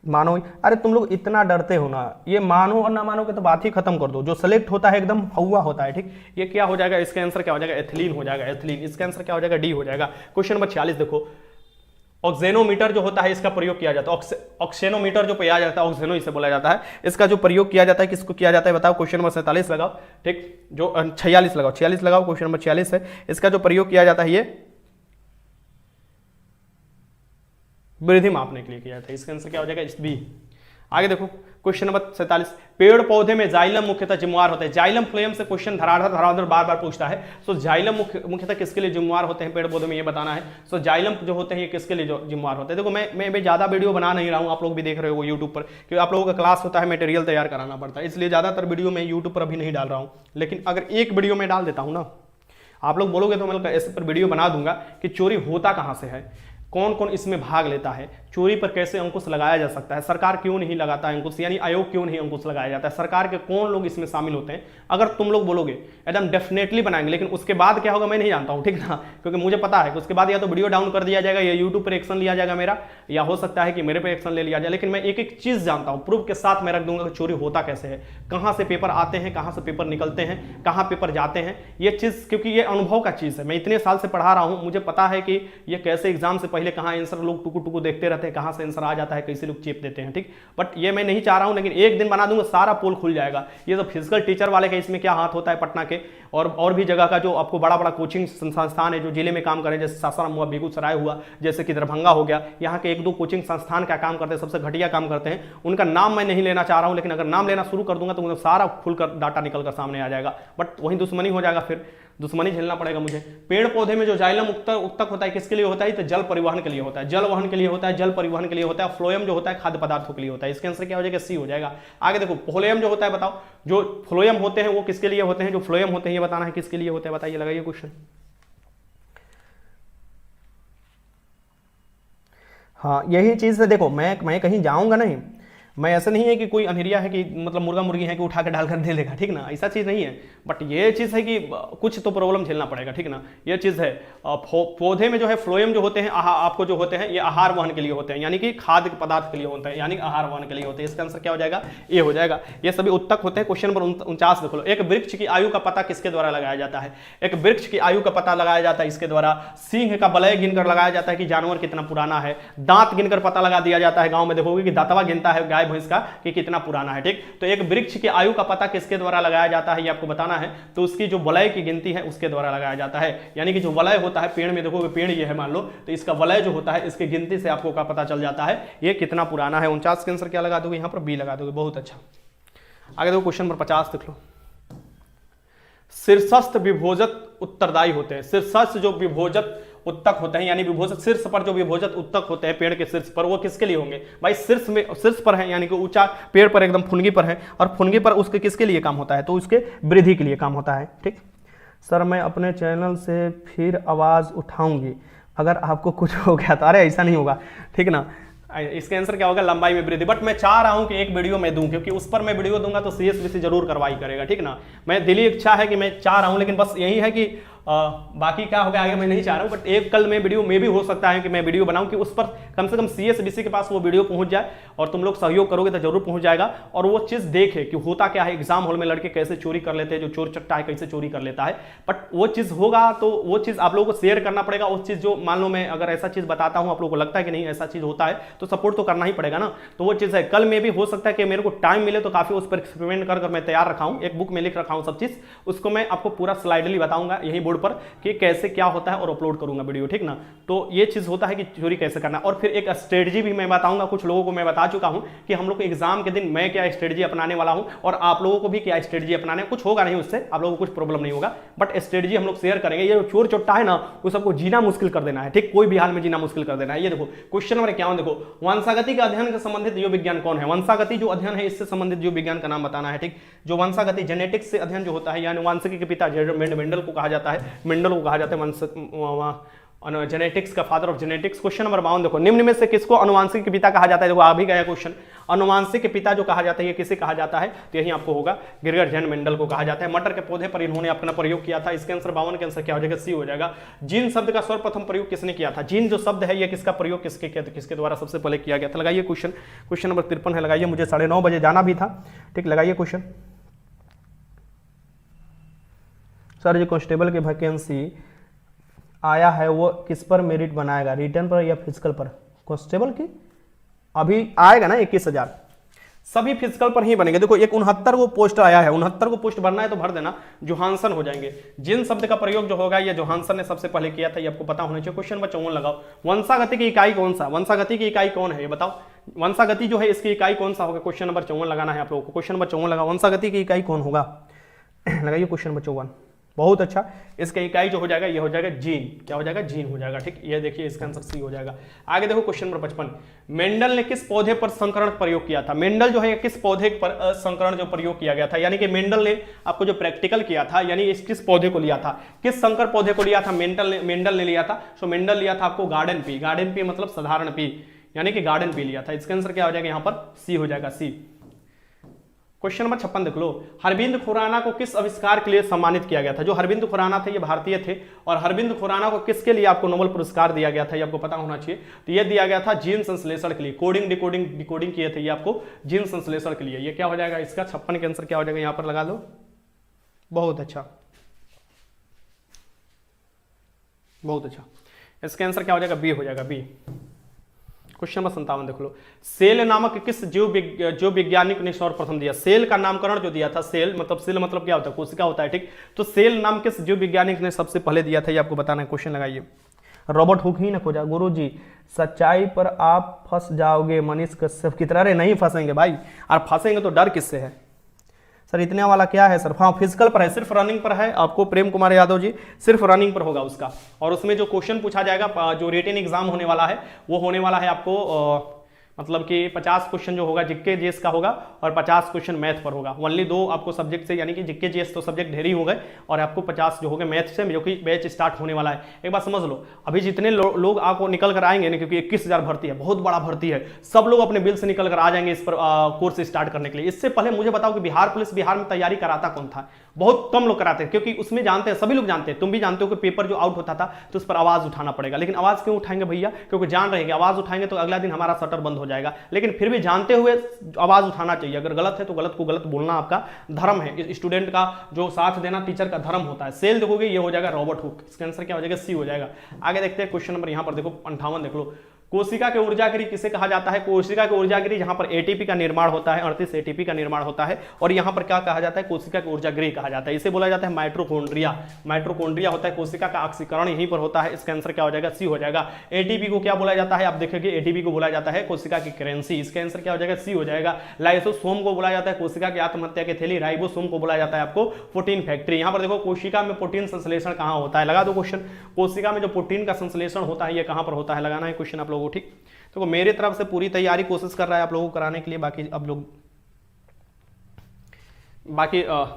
मानो, अरे तुम लोग इतना डरते हो ना, ये मानो और ना मानो के तो बात ही खत्म कर दो। जो सेलेक्ट होता है एकदम हवा होता है, ठीक। ये क्या हो जाएगा, इसका आंसर क्या हो जाएगा, एथिलीन हो जाएगा, एथिलीन। इसका आंसर क्या हो जाएगा, डी हो जाएगा। क्वेश्चन नंबर 46 देखो, ऑक्सेनोमीटर जो होता है इसका प्रयोग किया जाता है। ऑक्सेनोमीटर जो पाया जाता है, ऑक्सेनो इसे बोला जाता है, इसका जो प्रयोग किया जाता है किसको किया जाता है बताओ। क्वेश्चन नंबर 47 लगाओ, ठीक, जो 46 लगाओ, 46 लगाओ, क्वेश्चन नंबर 46 है। इसका जो प्रयोग किया जाता है ये वृद्धि मापने के लिए किया जाता है। इसका आंसर क्या हो जाएगा, इस बी। आगे देखो क्वेश्चन नंबर 47, पेड़ पौधे में जाइलम मुख्यतः जिम्मेवार होते हैं। जाइलम फ्लोएम से क्वेश्चन धराधर बार बार पूछता है। सो जाइलम मुख्यतः किसके लिए जिम्मेवार होते हैं पेड़ पौधे में, ये बताना है। सो जाइलम जो होते हैं ये किसके लिए जिम्मेवार होते हैं। देखो मैं ज्यादा वीडियो बना नहीं रहा हूँ, आप लोग भी देख रहे हो यूट्यूब पर, क्योंकि आप लोगों का क्लास होता है, मटेरियल तैयार कराना पड़ता है, इसलिए ज्यादातर वीडियो मैं यूट्यूब पर अभी नहीं डाल रहा हूँ। लेकिन अगर एक वीडियो में डाल देता हूँ ना, आप लोग बोलोगे तो मैं इस पर वीडियो बना दूंगा कि चोरी होता कहाँ से है, कौन कौन इसमें भाग लेता है, चोरी पर कैसे अंकुश लगाया जा सकता है, सरकार क्यों नहीं लगाता अंकुश, यानी आयोग क्यों नहीं अंकुश लगाया जाता है, सरकार के कौन लोग इसमें शामिल होते हैं। अगर तुम लोग बोलोगे एकदम डेफिनेटली बनाएंगे, लेकिन उसके बाद क्या होगा मैं नहीं जानता हूँ, ठीक ना, क्योंकि मुझे पता है कि उसके बाद या तो वीडियो डाउन कर दिया जाएगा या यूट्यूब पर एक्शन लिया जाएगा मेरा, या हो सकता है कि मेरे पे एक्शन ले लिया जाए। लेकिन मैं एक एक चीज जानता हूँ, प्रूफ के साथ मैं रख दूंगा कि चोरी होता कैसे है, कहाँ से पेपर आते हैं, कहाँ से पेपर निकलते हैं, कहाँ पेपर जाते हैं, ये चीज, क्योंकि ये अनुभव का चीज है। मैं इतने साल से पढ़ा रहा हूँ, मुझे पता है कि ये कैसे एग्जाम से पहले कहाँ आंसर लोग टुकु टुकु देखते रहते हैं, कहाँ से आंसर आ जाता है, कैसे लोग चेप देते हैं, ठीक। बट ये मैं नहीं चाह रहा हूं, लेकिन एक दिन बना दूंगा, सारा पोल खुल जाएगा। ये तो फिजिकल टीचर वाले का इसमें क्या हाथ होता है, पटना के और भी जगह का जो आपको बड़ा बड़ा कोचिंग संस्थान है जो जिले में काम करें, जैसे सासाराम हुआ, बेगूसराय हुआ, जैसे कि दरभंगा हो गया, यहाँ के एक दो कोचिंग संस्थान क्या काम करते हैं, सबसे घटिया काम करते हैं। उनका नाम मैं नहीं लेना चाह रहा हूं, लेकिन अगर नाम लेना शुरू कर दूंगा तो सारा खुलकर डाटा निकलकर सामने आ जाएगा। बट वही दुश्मनी हो जाएगा, फिर दुश्मनी झेलना पड़ेगा मुझे। पेड़ पौधे में जो जाइलम उत्तक होता है किसके लिए होता है, तो जल परिवहन के लिए होता है, जल वहन के लिए होता है, जल परिवहन के लिए होता है। फ्लोएम जो होता है खाद्य पदार्थों के लिए होता है। इसके आंसर क्या हो जाएगा, सी हो जाएगा। आगे देखो फ्लोएम जो होता है, बताओ जो फ्लोएम होते हैं वो किसके लिए होते हैं, जो फ्लोएम होते हैं ये बताना है किसके लिए होते हैं, बताइए, लगाइए क्वेश्चन। हाँ यही चीज है, देखो मैं कहीं जाऊंगा नहीं, मैं ऐसा नहीं है कि कोई अंधेरिया है कि मतलब मुर्गा मुर्गी है कि उठा के डालकर दे देगा, ठीक ना, ऐसा चीज़ नहीं है। बट ये चीज़ है कि कुछ तो प्रॉब्लम झेलना पड़ेगा, ठीक ना, ये चीज़ है। पौधे में जो है फ्लोएम जो होते हैं आपको जो होते हैं ये आहार वहन के लिए होते हैं, यानी कि खाद्य पदार्थ के लिए होते हैं, यानी आहार वहन के लिए होते हैं। इसका आंसर क्या हो जाएगा, ये हो जाएगा। ये सभी उत्तक होते हैं। क्वेश्चन नंबर 49 देख लो, एक वृक्ष की आयु का पता किसके द्वारा लगाया जाता है। एक वृक्ष की आयु का पता लगाया जाता है इसके द्वारा, सींग का वलय गिनकर लगाया जाता है कि जानवर कितना पुराना है, दांत गिनकर पता लगा दिया जाता है। गाँव में देखोगे कि दांतवा गिनता है गाय भैंस का कि कितना पुराना है, ठीक। तो एक वृक्ष की आयु का पता किसके द्वारा लगाया जाता है ये आपको बताना है, तो उसकी जो वलय की गिनती है उसके द्वारा लगाया जाता है। यानी कि जो वलय होता है पेड़ में, देखोगे पेड़ ये है मान लो, तो इसका वलय जो होता है इसकी गिनती से आपको क्या पता चल जाता है ये कितना पुराना है। 49 के आंसर क्या लगा दोगे, यहाँ पर बी लगा दोगे, बहुत अच्छा। आगे देखो क्वेश्चन नंबर 50 देख लो, शीर्षस्थ विभोजक उत्तरदायी होते हैं। शीर्षस्थ जो विभोजक उत्तक होते हैं, यानी विभोजक शीर्ष पर जो विभोजक उत्तक होते हैं पेड़ के शीर्ष पर, वो किसके लिए होंगे भाई, शीर्ष पर है, यानी कि ऊंचा पेड़ पर एकदम फुनगी पर है, और फुनगी पर उसके किसके लिए काम होता है, तो उसके वृद्धि के लिए काम होता है, ठीक। सर मैं अपने चैनल से फिर आवाज उठाऊंगी अगर आपको कुछ हो गया तो, अरे ऐसा नहीं होगा, ठीक ना। इसका आंसर क्या होगा, लंबाई में वृद्धि। बट मैं चाह रहा हूं कि एक वीडियो मैं दूं, क्योंकि उस पर मैं वीडियो दूंगा तो CSBC जरूर कार्रवाई करेगा, ठीक ना। मैं दिली इच्छा है कि मैं चाह रहा हूं, लेकिन बस यही है कि बाकी क्या होगा आगे मैं नहीं चाह रहा हूं। बट एक कल में वीडियो में भी हो सकता है कि मैं वीडियो बनाऊं कि उस पर कम से कम CSBC के पास वो वीडियो पहुंच जाए, और तुम लोग सहयोग करोगे तो जरूर पहुंच जाएगा, और वो चीज देखे कि होता क्या है, एग्जाम हॉल में लड़के कैसे चोरी कर लेते हैं, जो चोर चट्टा है कैसे चोरी कर लेता है। बट वो चीज होगा तो वो चीज आप लोगों को शेयर करना पड़ेगा। उस चीज जो मान लो मैं अगर ऐसा चीज बताता हूं, आप लोगों को लगता है कि नहीं ऐसा चीज होता है, तो सपोर्ट तो करना ही पड़ेगा ना। तो वो चीज है, कल में भी हो सकता है कि मेरे को टाइम मिले तो काफी उस पर एक्सपेरिमेंट कर मैं तैयार रखा हूं, एक बुक में लिख रखा हूं सब चीज, उसको मैं आपको पूरा स्लाइडली बताऊंगा यही बोर्ड पर कि कैसे क्या होता है, और अपलोड करूंगा वीडियो, ठीक ना। तो ये चीज होता है कि चोरी कैसे करना, और फिर एक स्ट्रेटजी भी मैं बताऊंगा। कुछ लोगों को मैं बता चुका हूं कि हम लोग को एग्जाम के दिन मैं क्या स्ट्रेटजी अपनाने वाला हूं, और आप लोगों को भी क्या स्ट्रेटजी अपनाने, कुछ होगा नहीं उससे, आप लोगों को कुछ प्रॉब्लम नहीं होगा, बट स्ट्रेटजी हम लोग शेयर करेंगे। ये चोर चोट्टा है ना, वो सबको जीना मुश्किल कर देना है, ठीक, कोई भी हाल में जीना मुश्किल कर देना है। ये देखो क्वेश्चन नंबर 51 देखो, वंशागति के अध्ययन से संबंधित जीव विज्ञान कौन है। वंशागति जो अध्ययन है इससे संबंधित जीव विज्ञान का नाम बताना है, ठीक। जो वंशागति जेनेटिक्स से अध्ययन जो होता है, यानी वांशिकी के पिता मेंडल को कहा जाता है, मेंडल को कहा जाता है जेनेटिक्स का father of genetics. Question number 52 देखो, निम्न में से किसको अनुवांशिक के पिता कहा जाता है? देखो आ भी गया क्वेश्चन, अनुवांशिक के पिता जो कहा जाता है ये किसे कहा जाता है? तो यही आपको होगा, ग्रेगर जैन मेंडल को कहा जाता है। मटर के पौधे पर इन्होंने अपना प्रयोग किया था। इसके आंसर 52 के आंसर क्या हो जाएगा? सी हो जाएगा। जीन शब्द का सर्वप्रथम प्रयोग किसने किया था? जीन जो शब्द है ये किसका प्रयोग किसके द्वारा सबसे पहले किया गया था? लगाइए क्वेश्चन, क्वेश्चन नंबर 53 है, लगाइए। मुझे 9:30 बजे जाना भी था, ठीक, लगाइए क्वेश्चन। सर जो कांस्टेबल की वैकेंसी आया है वो किस पर मेरिट बनाएगा, रिटर्न पर या फिजिकल पर? कांस्टेबल की अभी आएगा ना 21,000, सभी फिजिकल पर ही बनेंगे। देखो एक 69 को पोस्ट आया है, 69 को पोस्ट भरना है तो भर देना, जोहानसन हो जाएंगे। जिन शब्द का प्रयोग जो होगा ये जोहानसन ने सबसे पहले किया था, ये आपको पता होना चाहिए। क्वेश्चन नंबर 54 लगाओ, वंशागति की इकाई कौन सा? वंशागति की इकाई कौन है ये बताओ, वंशागति जो है इसकी इकाई कौन सा होगा? क्वेश्चन नंबर 54 लगाना है आप लोगों को। क्वेश्चन नंबर 54 लगाओ, वंशागति की इकाई कौन होगा? लगाइए क्वेश्चन नंबर 54, बहुत अच्छा। इसका इकाई जो हो जाएगा ये हो जाएगा जीन, क्या हो जाएगा? जीन हो जाएगा, ठीक। ये देखिए इसका आंसर सी हो जाएगा। आगे देखो क्वेश्चन नंबर 55, मेंडल ने किस पौधे पर संकरण प्रयोग किया था? मेंडल जो है किस पौधे पर संकरण जो प्रयोग किया गया था, यानी कि मेंडल ने आपको जो प्रैक्टिकल किया था, यानी इस किस पौधे को लिया था, किस संकर पौधे को लिया था? मेंडल ने लिया था। सो मेंडल लिया था आपको गार्डन पी, गार्डन पी मतलब साधारण पी, यानी कि गार्डन पी लिया था। इसका आंसर क्या हो जाएगा? यहाँ पर सी हो जाएगा, सी। क्वेश्चन नंबर 56 देख लो, हरबिंद खुराना को किस आविष्कार के लिए सम्मानित किया गया था? जो हरबिंद खुराना थे ये भारतीय थे, और हरबिंद खुराना को किसके लिए आपको नोबेल पुरस्कार दिया गया था ये आपको पता होना चाहिए। तो ये दिया गया था जीन संश्लेषण के लिए, कोडिंग डिकोडिंग किए थे ये आपको जीन संश्लेषण के लिए। ये क्या हो जाएगा? इसका 56 के आंसर क्या हो जाएगा? यहाँ पर लगा लो, बहुत अच्छा, बहुत अच्छा। इसका आंसर क्या हो जाएगा? बी हो जाएगा, बी। क्वेश्चन नंबर 57 देख लो, सेल नामक किस जीव वैज्ञानिक ने सर्वप्रथम दिया? सेल का नामकरण जो दिया था, सेल मतलब क्या होता है? कोशिका होता है, ठीक। तो सेल नाम किस जीव वैज्ञानिक ने सबसे पहले दिया था ये आपको बताना है। क्वेश्चन लगाइए। रॉबर्ट हुक ही ना खोजा? गुरु जी सच्चाई पर आप फंस जाओगे मनीष कश्यप की तरह। अरे नहीं फंसेंगे भाई, और फंसेंगे तो डर किससे है? सर इतने वाला क्या है सर? हाँ फिजिकल पर है, सिर्फ रनिंग पर है। आपको प्रेम कुमार यादव जी सिर्फ रनिंग पर होगा उसका, और उसमें जो क्वेश्चन पूछा जाएगा, जो रिटन एग्जाम होने वाला है वो होने वाला है आपको मतलब कि 50 क्वेश्चन जो होगा जीके जीएस का होगा, और 50 क्वेश्चन मैथ पर होगा। ओनली 2 आपको सब्जेक्ट से, यानी कि जीके जीएस तो सब्जेक्ट ढेर ही हो गए, और आपको 50 जो हो गए मैथ से, जो कि बैच स्टार्ट होने वाला है। एक बात समझ लो, अभी जितने लोग आपको निकल कर आएंगे ना, क्योंकि 21,000 भर्ती है, बहुत बड़ा भर्ती है, सब लोग अपने बिल से निकल कर आ जाएंगे इस पर कोर्स स्टार्ट करने के लिए। इससे पहले मुझे बताओ कि बिहार पुलिस बिहार में तैयारी कराता कौन था? बहुत कम लोग कराते हैं, क्योंकि उसमें जानते हैं, सभी लोग जानते हैं, तुम भी जानते हो कि पेपर जो आउट होता था तो उस पर आवाज उठाना पड़ेगा। लेकिन आवाज क्यों उठाएंगे भैया? क्योंकि जान रहेगी आवाज उठाएंगे तो अगला दिन हमारा शटर बंद हो जाएगा। लेकिन फिर भी जानते हुए आवाज उठाना चाहिए। अगर गलत है तो गलत को गलत बोलना आपका धर्म है, स्टूडेंट का जो साथ देना टीचर का धर्म होता है। सेल देखोगे ये हो जाएगा रॉबर्ट हुक। इसका आंसर क्या हो जाएगा? सी हो जाएगा। आगे देखते हैं क्वेश्चन नंबर यहाँ पर देखो 58 देख लो, कोशिका के ऊर्जागिरी किसे कहा जाता है? कोशिका के ऊर्जागिरी जहां पर एटीपी का निर्माण होता है, 38 एटीपी का निर्माण होता है, और यहां पर क्या कहा जाता है? कोशिका के ऊर्जागिरी कहा जाता है। इसे बोला जाता है माइटोकॉन्ड्रिया। माइटोकॉन्ड्रिया होता है, कोशिका का ऑक्सीकरण यहीं पर होता है। इसका आंसर क्या हो जाएगा? सी हो जाएगा। एटीपी को क्या बोला जाता है? आप देखेंगे एटीपी को बोला जाता है कोशिका की करेंसी। इसका आंसर क्या हो जाएगा? सी हो जाएगा। लाइसोसोम को बोला जाता है कोशिका की आत्महत्या की थैली। राइबोसोम को बोला जाता है आपको प्रोटीन फैक्ट्री। यहां पर देखो कोशिका में प्रोटीन संश्लेषण कहां होता है? लगा दो क्वेश्चन, कोशिका में जो प्रोटीन का संश्लेषण होता है ये कहां पर होता है? लगाना है क्वेश्चन आप लोगों को, ठीक। तो मेरे तरफ से पूरी तैयारी कोशिश कर रहा है आप लोगों को कराने के लिए। बाकी अब लोग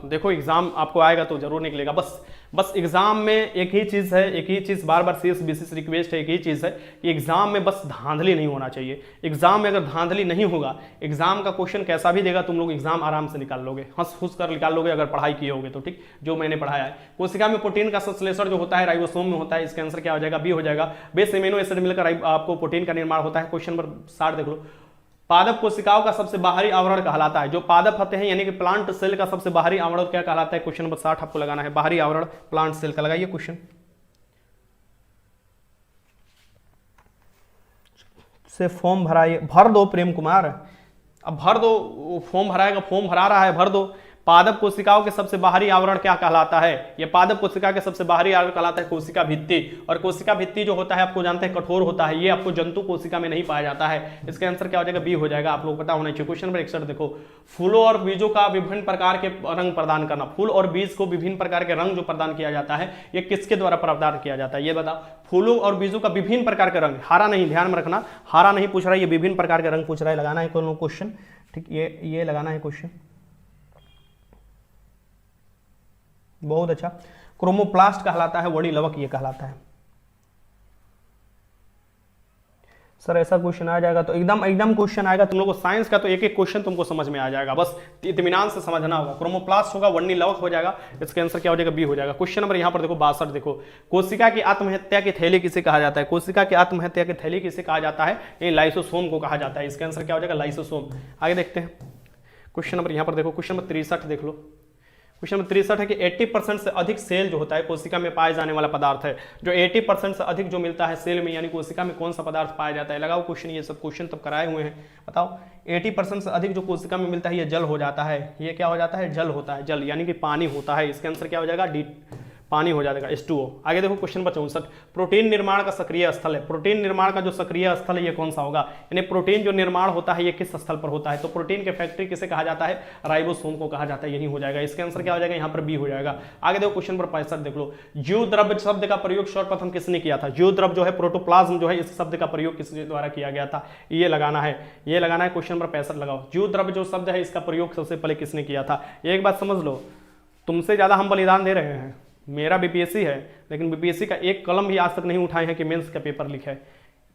देखो एग्जाम आपको आएगा तो जरूर निकलेगा। बस एग्जाम में एक ही चीज है, एक ही चीज बार बार शेष विशेष रिक्वेस्ट है, एक ही चीज है कि एग्जाम में बस धांधली नहीं होना चाहिए। एग्जाम में अगर धांधली नहीं होगा, एग्जाम का क्वेश्चन कैसा भी देगा तुम लोग एग्जाम आराम से निकाल लोगे, हंस फुस कर निकाल लोगे अगर पढ़ाई किए होगे तो, ठीक। जो मैंने पढ़ाया है, कोशिका में प्रोटीन का संश्लेषण जो होता है राइबोसोम में होता है। इसका आंसर क्या हो जाएगा? बी हो जाएगा। बेस एमिनो एसिड मिलकर आपको प्रोटीन का निर्माण होता है। क्वेश्चन नंबर 60 देख लो, पादप कोशिकाओं का सबसे बाहरी आवरण कहलाता है। जो पादप होते हैं यानी कि प्लांट सेल का सबसे बाहरी आवरण क्या कहलाता है? क्वेश्चन नंबर 60 आपको लगाना है, बाहरी आवरण प्लांट सेल का। लगाइए क्वेश्चन। से फॉर्म भर दो प्रेम कुमार, अब भर दो, फॉर्म भराएगा, फॉर्म भरा रहा है, भर दो। पादप कोशिकाओं के सबसे बाहरी आवरण क्या कहलाता है? यह पादप कोशिका के सबसे बाहरी आवरण कहलाता है कोशिका भित्ति। और कोशिका भित्ति जो होता है आपको जानते हैं कठोर होता है, ये आपको जंतु कोशिका में नहीं पाया जाता है। इसका आंसर क्या हो जाएगा? बी हो जाएगा। आप लोग पता होना चाहिए। क्वेश्चन नंबर 61 देखो, फूलों और बीजों का विभिन्न प्रकार के रंग प्रदान करना। फूल और बीज को विभिन्न प्रकार के रंग जो प्रदान किया जाता है ये किसके द्वारा प्रदान किया जाता है? ये बताओ। फूलों और बीजों का विभिन्न प्रकार के रंग, हारा नहीं, ध्यान में रखना, हारा नहीं पूछ रहा है, ये विभिन्न प्रकार के रंग पूछ रहा है। लगाना है क्वेश्चन, ठीक। ये लगाना है क्वेश्चन, बहुत अच्छा। क्रोमोप्लास्ट कहलाता है, वड़ी लवक ये कहलाता है। सर ऐसा क्वेश्चन आ जाएगा तो एकदम एकदम क्वेश्चन आएगा तुम लोगों को साइंस का, तो एक एक क्वेश्चन तुमको समझ में आ जाएगा, बस इत्मीनान से समझना होगा। क्रोमोप्लास्ट होगा, वर्णिलवक हो जाएगा, इसका आंसर क्या हो जाएगा, बी हो जाएगा। क्वेश्चन नंबर यहाँ पर देखो 62 देखो, कोशिका की आत्महत्या की थैली किसे कहा जाता है? कोशिका की आत्महत्या की थैली किसे कहा जाता है? ये लाइसोसोम को कहा जाता है, इसका आंसर क्या हो जाएगा, लाइसोसोम। आगे देखते हैं क्वेश्चन नंबर यहाँ पर देखो, क्वेश्चन नंबर 63 देख लो। क्वेश्चन नंबर 63 है कि 80% से अधिक सेल जो होता है कोशिका में पाए जाने वाला पदार्थ है, जो 80% से अधिक जो मिलता है सेल में यानी कोशिका में, कौन सा पदार्थ पाया जाता है? लगाओ क्वेश्चन, ये सब क्वेश्चन तब कराए हुए हैं, बताओ। 80% से अधिक जो कोशिका में मिलता है ये जल हो जाता है, ये क्या हो जाता है, जल होता है, जल यानी कि पानी होता है, इसका आंसर क्या हो जाएगा, डी, पानी हो जाएगा, H2O। आगे देखो क्वेश्चन नंबर 64, प्रोटीन निर्माण का सक्रिय स्थल है, प्रोटीन निर्माण का जो सक्रिय स्थल है ये कौन सा होगा, यानी प्रोटीन जो निर्माण होता है ये किस स्थल पर होता है? तो प्रोटीन के फैक्ट्री किसे कहा जाता है, राइबोसोम को कहा जाता है, यही हो जाएगा, इसका आंसर क्या हो जाएगा, यहाँ पर बी हो जाएगा। आगे देखो क्वेश्चन नंबर 65 देख लो, जीव द्रव्य शब्द का प्रयोग सर्वप्रथम किसने किया था? जीव द्रव्य जो है प्रोटोप्लाज्म जो है, इस शब्द का प्रयोग किसके द्वारा किया गया था? ये लगाना है, ये लगाना है। क्वेश्चन नंबर 65 लगाओ, जीव द्रव्य जो शब्द है इसका प्रयोग सबसे पहले किसने किया था? एक बात समझ लो, तुमसे ज्यादा हम बलिदान दे रहे हैं, मेरा बीपीएससी है, लेकिन बीपीएससी का एक कलम भी आज तक नहीं उठाए हैं कि मेंस का पेपर लिखा है,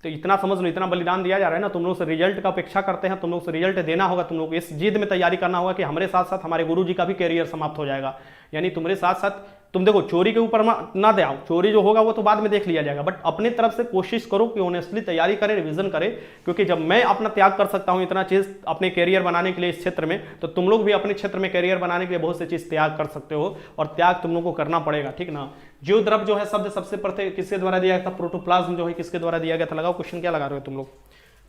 तो इतना समझ लो, इतना बलिदान दिया जा रहा है ना, तुम लोग से रिजल्ट का अपेक्षा करते हैं, तुम लोग से रिजल्ट देना होगा, तुम लोग इस जिद में तैयारी करना होगा कि हमारे साथ साथ हमारे गुरुजी का भी कैरियर समाप्त हो जाएगा, यानी तुम्हारे साथ साथ तुम देखो चोरी के ऊपर ना दे आओ, चोरी जो होगा वो तो बाद में देख लिया जाएगा, बट अपनी तरफ से कोशिश करो कि ऑनेस्टली तैयारी करें, रिवीजन करें, क्योंकि जब मैं अपना त्याग कर सकता हूं इतना चीज अपने कैरियर बनाने के लिए इस क्षेत्र में, तो तुम लोग भी अपने क्षेत्र में कैरियर बनाने के लिए बहुत सी चीज त्याग कर सकते हो, और त्याग तुम लोग को करना पड़ेगा, ठीक ना। जीव द्रव्य जो है शब्द सबसे पहले किसके द्वारा दिया गया था? प्रोटोप्लाज्म जो है किसके द्वारा दिया गया था? लगाओ क्वेश्चन, क्या लगा रहे हो तुम लोग,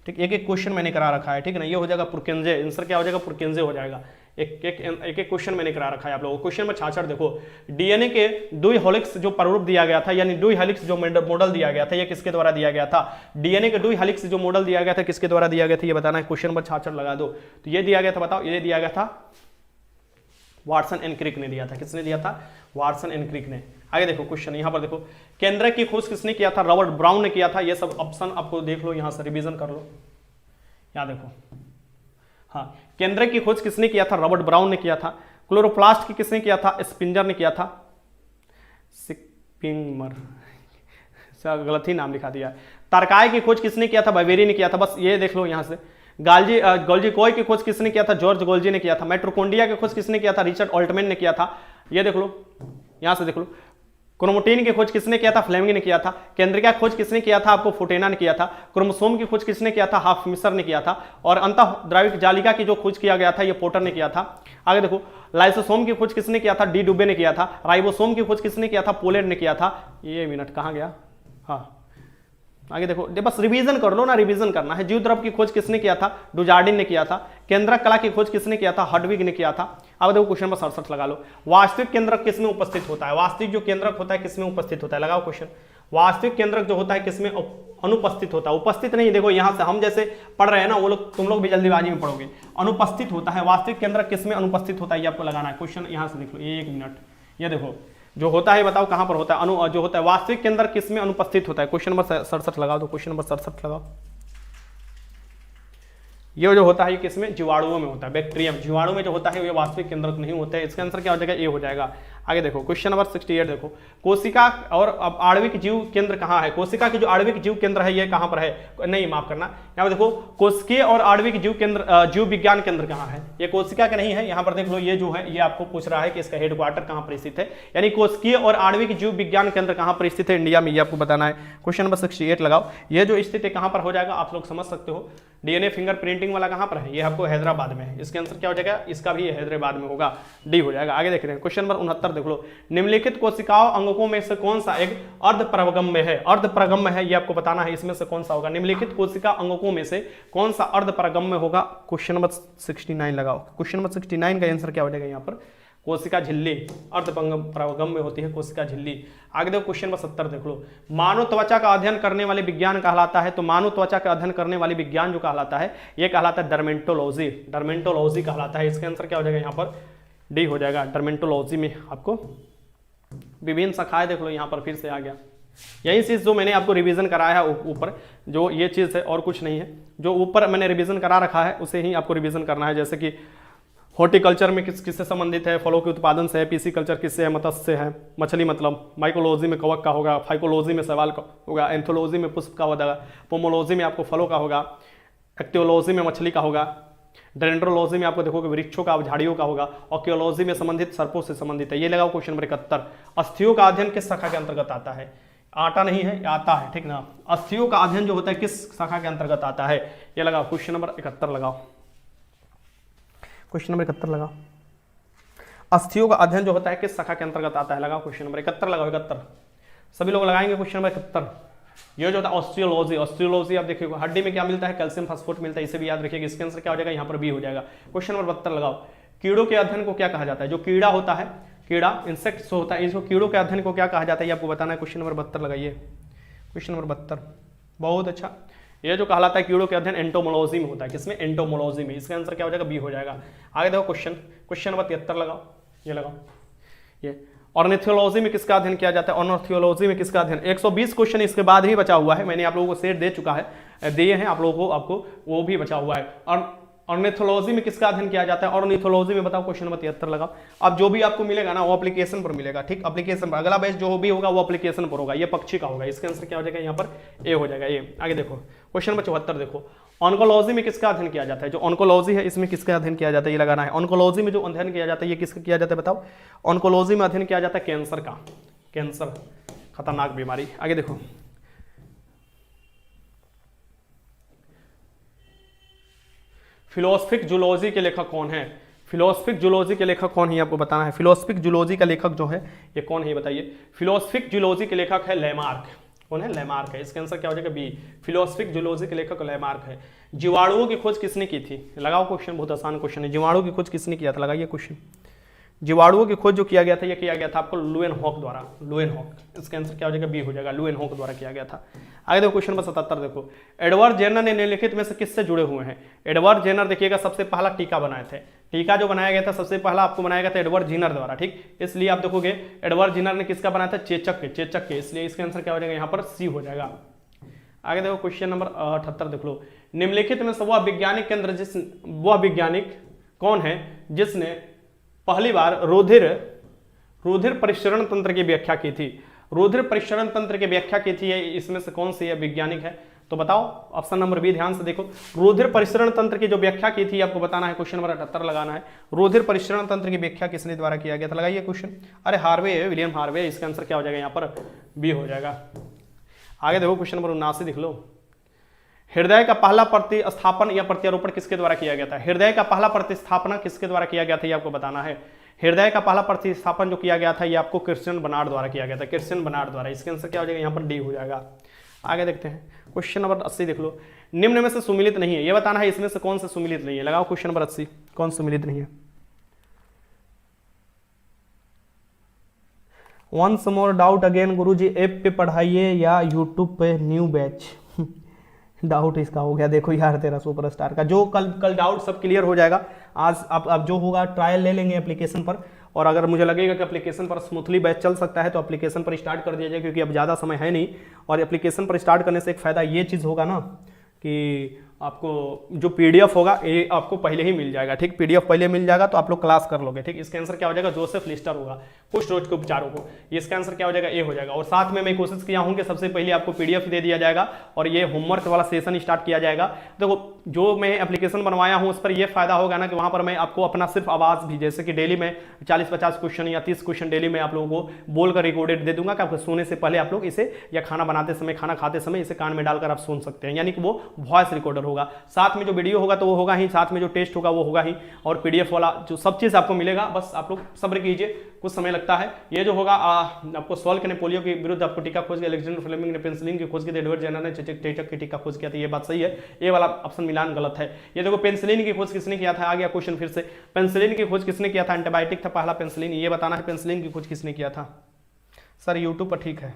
ठीक, एक एक क्वेश्चन मैंने करा रखा है, ठीक है ना। ये हो जाएगा पुरकेंजे, आंसर क्या हो जाएगा, पुरकेंजे हो जाएगा। एक एक क्वेश्चन मैंने करा रखा है आप लोगों को। क्वेश्चन में 66 देखो, डीएनए के द्वि हेलिक्स जो प्रारूप दिया गया था, यानी द्वि हेलिक्स जो मॉडल दिया गया था, ये किसके द्वारा दिया गया था? डीएनए के द्वि हेलिक्स जो मॉडल दिया गया था किसके द्वारा दिया गया था, ये बताना है। क्वेश्चन नंबर 66 लगा दो, तो ये दिया गया था, बताओ, ये दिया गया था वाटसन एंड क्रिक ने दिया था। किसने दिया था? वाटसन एंड क्रिक ने। आगे देखो क्वेश्चन, यहां पर देखो, केंद्रक की खोज किसने किया था? रॉबर्ट ब्राउन ने किया था। ये सब ऑप्शन आपको देख लो, यहां से रिवीजन कर लो, यहां देखो, हाँ, केंद्रक की खोज किसने किया था? रॉबर्ट ब्राउन ने किया था। क्लोरोप्लास्ट की किसने किया था? स्पिंजर ने किया था। स्पिंगर गलत ही नाम लिखा दिया। तारकाय की खोज किसने किया था? बावेरी ने किया था। बस ये देख लो यहां से। गोल्जी कॉय की खोज किसने किया था? जॉर्ज गोल्जी ने किया था। माइटोकॉन्ड्रिया की खोज किसने किया था? रिचर्ड ऑल्टमैन ने किया था। ये देख लो, यहां से देख लो। क्रोमोटीन की खोज किसने किया था? फ्लेमिंग ने किया था। केंद्रिका खोज किसने किया था? आपको फोटेना ने किया था। क्रोमोसोम की खोज किसने किया था? हाफमिसर ने किया था। और अंतःद्रविक जालिका की जो खोज किया गया था, ये पोर्टर ने किया था। आगे देखो, लाइसोसोम की खोज किसने किया था? डी डुबे ने किया था। राइबोसोम की खोज किसने किया था? पोलेट ने किया था। ये मिनट कहाँ गया, हाँ आगे देखो, बस रिवीजन कर लो ना, रिवीजन करना है। जीव द्रव्य की खोज किसने किया था? डुजार्डिन ने किया था। केंद्रक कला की खोज किसने किया था? हडविग ने किया था। अब देखो क्वेश्चन नंबर 67 लगा लो। वास्तविक केंद्रक किसमें उपस्थित होता है? वास्तविक जो केंद्रक होता है किसमें उपस्थित होता है? लगाओ क्वेश्चन। वास्तविक केंद्रक जो होता है किसमें अनुपस्थित होता है? उपस्थित नहीं, देखो यहां से हम जैसे पढ़ रहे हैं ना, वो लोग तुम लोग भी जल्दीबाजी में पढ़ोगे। अनुपस्थित होता है। वास्तविक केंद्रक किसमें अनुपस्थित होता है, ये आपको लगाना है। क्वेश्चन यहां से देख लो, एक मिनट, ये देखो जो होता है, बताओ कहां पर होता है? जो होता है वास्तविक केंद्र किसमें अनुपस्थित होता है? क्वेश्चन नंबर 67 लगाओ। तो क्वेश्चन नंबर 67 लगाओ। ये जो होता है ये किसमें? जीवाणुओं में होता है, बैक्टीरिया में। जीवाणु में जो होता है ये वास्तविक केंद्रक नहीं होता है। इसका आंसर क्या हो जाएगा? ए हो जाएगा। आगे देखो क्वेश्चन नंबर 68 देखो, कोशिका और आणविक जीव केंद्र कहाँ है? कोशिका की जो आणविक जीव केंद्र है ये कहाँ पर है? नहीं, माफ करना, यहाँ पर देखो कोशिकीय और आणविक जीव केंद्र, जीव विज्ञान केंद्र कहाँ है? ये कोशिका का नहीं है। यहाँ पर देख लो, ये जो है ये आपको पूछ रहा है कि इसका हेडक्वार्टर कहाँ पर स्थित है, यानी कोशिकीय और आणविक जीव विज्ञान केंद्र कहाँ पर स्थित है? इंडिया में, ये आपको बताना है। क्वेश्चन नंबर 68 लगाओ। ये जो स्थित है कहाँ पर हो जाएगा आप लोग समझ सकते हो। डीएनए फिंगर प्रिंटिंग वाला कहाँ पर है? ये आपको हैदराबाद में है। इसके आंसर क्या हो जाएगा? इसका भी हैदराबाद में होगा, डी हो जाएगा। आगे देख रहे हैं क्वेश्चन नंबर 69 देख लो। निम्नलिखित कोशिकाओं अंगकों में से कौन सा एक अर्धपरागम्य है? अर्धपरागम्य है, ये आपको बताना है, इसमें से कौन सा होगा? निम्नलिखित कोशिका अंगकों में से कौन सा अर्धपरागम्य होगा? क्वेश्चन नंबर 69 लगाओ। क्वेश्चन नंबर 69 का आंसर क्या हो जाएगा? यहाँ पर कोशिका झिल्ली अर्धपरागम्य होती है कोशिका झिल्ली। आगे देखो क्वेश्चन नंबर 70 देख लो। मानव त्वचा का अध्ययन करने वाले विज्ञान कहलाता है, तो मानव त्वचा का अध्ययन करने वाले विज्ञान जो कहलाता है ये कहलाता है डर्मेटोलॉजी। डर्मेटोलॉजी कहलाता है। इसका आंसर क्या हो जाएगा? यहाँ पर डी हो जाएगा। डर्मेटोलॉजी में आपको विभिन्न शाखाएं देख लो, यहाँ पर फिर से आ गया यही चीज जो मैंने आपको रिवीजन कराया है ऊपर, जो ये चीज है और कुछ नहीं है। जो ऊपर मैंने रिवीजन करा रखा है उसे ही आपको रिवीजन करना है। जैसे कि हॉर्टिकल्चर में किससे संबंधित है, फलों के उत्पादन से है। पीसी कल्चर किससे है, मत्स्य से है, मछली मतलब। माइकोलॉजी में कवक का होगा, फाइकोलॉजी में शैवाल का होगा, एंथोलॉजी में पुष्प का होगा, पोमोलॉजी में आपको फलों का होगा, एक्टियोलॉजी में मछली का होगा, डेंड्रोलॉजी में आपको देखोगे वृक्षों का, झाड़ियों का होगा, ऑर्कियोलॉजी में संबंधित सर्पों से संबंधित है। ये लगाओ क्वेश्चन नंबर 71। अस्थियों का अध्ययन किस शाखा के अंतर्गत आता है, आटा नहीं है, आता है, ठीक ना। अस्थियों का अध्ययन जो होता है किस शाखा के अंतर्गत आता है, ये लगाओ क्वेश्चन नंबर 71 लगाओ, क्वेश्चन नंबर 71 लगाओ। अस्थियों का अध्ययन जो होता है किस शाखा के अंतर्गत आता है, लगाओ क्वेश्चन नंबर 71 लगाओ, 71 सभी लोग लगाएंगे क्वेश्चन नंबर 71। ये जो होता है ऑस्टियोलॉजी, ऑस्टियोलॉजी आप देखिएगा हड्डी में क्या मिलता है, कैल्शियम फास्फोरेट मिलता है, इसे भी याद रखिएगा। इसके आंसर क्या हो जाएगा, यहाँ पर बी हो जाएगा। क्वेश्चन नंबर 72 लगाओ। कीड़ों के अध्ययन को क्या कहा जाता है, जो कीड़ा होता है, कीड़ा इंसेक्ट्स होता है, इसको कीड़ों के अध्ययन को क्या कहा जाता है, ये आपको बताना है। क्वेश्चन नंबर 72 लगाइए, क्वेश्चन नंबर 72, बहुत अच्छा। ये जो कहलाता है कीड़ों के अध्ययन एंटोमोलॉजी में होता है, किसमें, एंटोमोलॉजी में। इसका आंसर क्या हो जाएगा, बी हो जाएगा। आगे देखो क्वेश्चन नंबर 73 लगाओ, ये लगाओ। ये ऑर्निथोलॉजी में किसका अध्ययन किया जाता है, ऑर्निथोलॉजी में किसका अध्ययन। 120 क्वेश्चन इसके बाद ही बचा हुआ है, मैंने आप लोगों को सेट दे चुका है, दिए हैं आप लोगों को, आपको वो भी बचा हुआ है। और ऑर्निथोलॉजी में किसका अध्ययन किया जाता है, ऑर्निथोलॉजी में बताओ। क्वेश्चन नंबर 73 लगाओ। अब जो भी आपको मिलेगा ना वो एप्लीकेशन पर मिलेगा, ठीक, एप्लीकेशन पर। अगला बैच जो भी होगा वो एप्लीकेशन पर होगा, ये पक्षी का होगा। इसका आंसर क्या हो जाएगा, यहाँ पर ए हो जाएगा, ए। आगे देखो क्वेश्चन नंबर 74 देखो। ऑन्कोलॉजी में किसका अध्ययन किया जाता है, जो ऑन्कोलॉजी है इसमें किसका अध्ययन किया जाता है, ये लगाना है। ऑन्कोलॉजी में जो अध्ययन किया जाता है ये किसका किया जाता है बताओ। ऑन्कोलॉजी में अध्ययन किया जाता है कैंसर का, कैंसर खतरनाक बीमारी। आगे देखो फिलोसफिक जूलॉजी के लेखक कौन है, फिलोसफिक जूलॉजी के लेखक कौन है आपको बताना है। फिलोसफिक जूलॉजी का लेखक जो है ये कौन है, ये बताइए। फिलोसफिक जूलॉजी के लेखक है लेमार्क, कौन है, लेमार्क है। इसका आंसर क्या हो जाएगा, बी। फिलोसफिक जूलॉजी के लेखक लेमार्क है। जीवाणुओं की खोज किसने की थी, लगाओ क्वेश्चन, बहुत आसान क्वेश्चन है। जीवाणुओं की खोज किसने किया था, लगाइए क्वेश्चन। जीवाणुओं की खोज जो किया गया था ये किया गया था आपको लुएनहॉक द्वारा, लुएनहॉक। इसका आंसर क्या हो जाएगा, बी हो जाएगा, लुएनहॉक द्वारा किया गया था। आगे देखो क्वेश्चन नंबर 77 देखो। एडवर्ड जेनर ने निम्नलिखित में से किससे जुड़े हुए हैं। एडवर्ड जेनर देखिएगा सबसे पहला टीका बनाए थे, टीका जो बनाया गया था सबसे पहला आपको बनाया गया था एडवर्ड जेनर द्वारा, ठीक। इसलिए आप देखोगे एडवर्ड जेनर ने किसका बनाया था, चेचक के, चेचक के। इसलिए इसका आंसर क्या हो जाएगा, यहाँ पर सी हो जाएगा। आगे देखो क्वेश्चन नंबर 78 देख लो। निम्नलिखित में से वह वैज्ञानिक केंद्र वह वैज्ञानिक कौन है जिसने पहली बार रुधिर परिसरण तंत्र की व्याख्या की थी। रुधिर परिसरण तंत्र की व्याख्या की थी, इसमें से कौन सी वैज्ञानिक है, तो बताओ। ऑप्शन नंबर बी, ध्यान से देखो। रुधिर परिसरण तंत्र की जो व्याख्या की थी आपको बताना है। क्वेश्चन नंबर 78 लगाना है। रुधिर परिसरण तंत्र की व्याख्या किसने द्वारा किया गया था, लगाइए क्वेश्चन। अरे हार्वे है, विलियम हार्वे। इसका आंसर क्या हो जाएगा, यहाँ पर बी हो जाएगा। आगे देखो क्वेश्चन नंबर 79 देख लो। हृदय का पहला प्रतिस्थापन या प्रत्यारोपण किसके द्वारा किया गया था। हृदय का पहला प्रतिस्थापना किसके द्वारा किया गया था, ये आपको बताना है। हृदय का पहला प्रतिस्थापन जो किया गया था ये आपको क्रिश्चियन बर्नार्ड द्वारा किया गया था, क्रिश्चियन बर्नार्ड द्वारा। इसके आंसर क्या हो जाएगा, यहाँ पर डी हो जाएगा। आगे देखते हैं क्वेश्चन नंबर 80 देख लो। निम्न में से सुमिलित नहीं है, ये बताना है इसमें से कौन से सुमिलित नहीं है, लगाओ क्वेश्चन नंबर 80, कौन सुमिलित नहीं है। वंस मोर डाउट अगेन गुरुजी, ऐप पे पढ़ाइए या यूट्यूब पे न्यू बैच। डाउट इसका हो गया, देखो यार तेरा सुपरस्टार का जो कल डाउट सब क्लियर हो जाएगा। आज अब जो होगा ट्रायल ले लेंगे एप्लीकेशन पर, और अगर मुझे लगेगा कि एप्लीकेशन पर स्मूथली बैच चल सकता है तो एप्लीकेशन पर स्टार्ट कर दिया जाए, क्योंकि अब ज़्यादा समय है नहीं। और एप्लीकेशन पर स्टार्ट करने से एक फ़ायदा ये चीज़ होगा ना कि आपको जो पीडीएफ होगा ये आपको पहले ही मिल जाएगा, ठीक। पीडीएफ पहले मिल जाएगा तो आप लोग क्लास कर लोगे, ठीक। इसका आंसर क्या हो जाएगा, जोसेफ लिस्टर होगा, कुष्ठ रोग के उपचारों को। इसका आंसर क्या हो जाएगा, ए हो जाएगा। और साथ में मैं कोशिश किया हूँ कि सबसे पहले आपको पीडीएफ दे दिया जाएगा और ये होमवर्क वाला सेशन स्टार्ट किया जाएगा। देखो जो मैं एप्लीकेशन बनवाया हूँ उस पर यह फायदा होगा ना कि वहाँ पर मैं आपको अपना सिर्फ आवाज़ भी, जैसे कि डेली में 40-50 क्वेश्चन या 30 क्वेश्चन डेली में आप लोगों को बोलकर रिकॉर्डेड दे दूंगा कि आपको सोने से पहले आप लोग इसे, या खाना बनाते समय, खाना खाते समय इसे कान में डालकर आप सुन सकते हैं, यानी कि वो वॉइस रिकॉर्डर होगा। साथ में जो वीडियो होगा तो वो होगा ही, साथ में जो टेस्ट होगा वो होगा ही, और पीडीएफ वाला जो सब चीज़ आपको मिलेगा। बस आप लोग सब्र कीजिए, कुछ समय लगता है। ये जो होगा आपको सॉल्व करने, पोलियो के विरुद्ध आपको टीका खोज किया, अलेक्जेंडर फ्लेमिंग ने पेनिसिलिन की खोज की थी, एडवर्ड जेनर ने चेचक की टीका खोज किया था, ये बात सही है। ये वाला ऑप्शन मिलान गलत है। ये देखो पेनिसिलिन की खोज किसने किया था, आ गया क्वेश्चन फिर से। पेनिसिलिन की खोज किसने किया था, एंटीबायोटिक था पहला पेनिसिलिन, ये बताना है पेनिसिलिन की खोज किसने किया था। सर यूट्यूब पर ठीक है,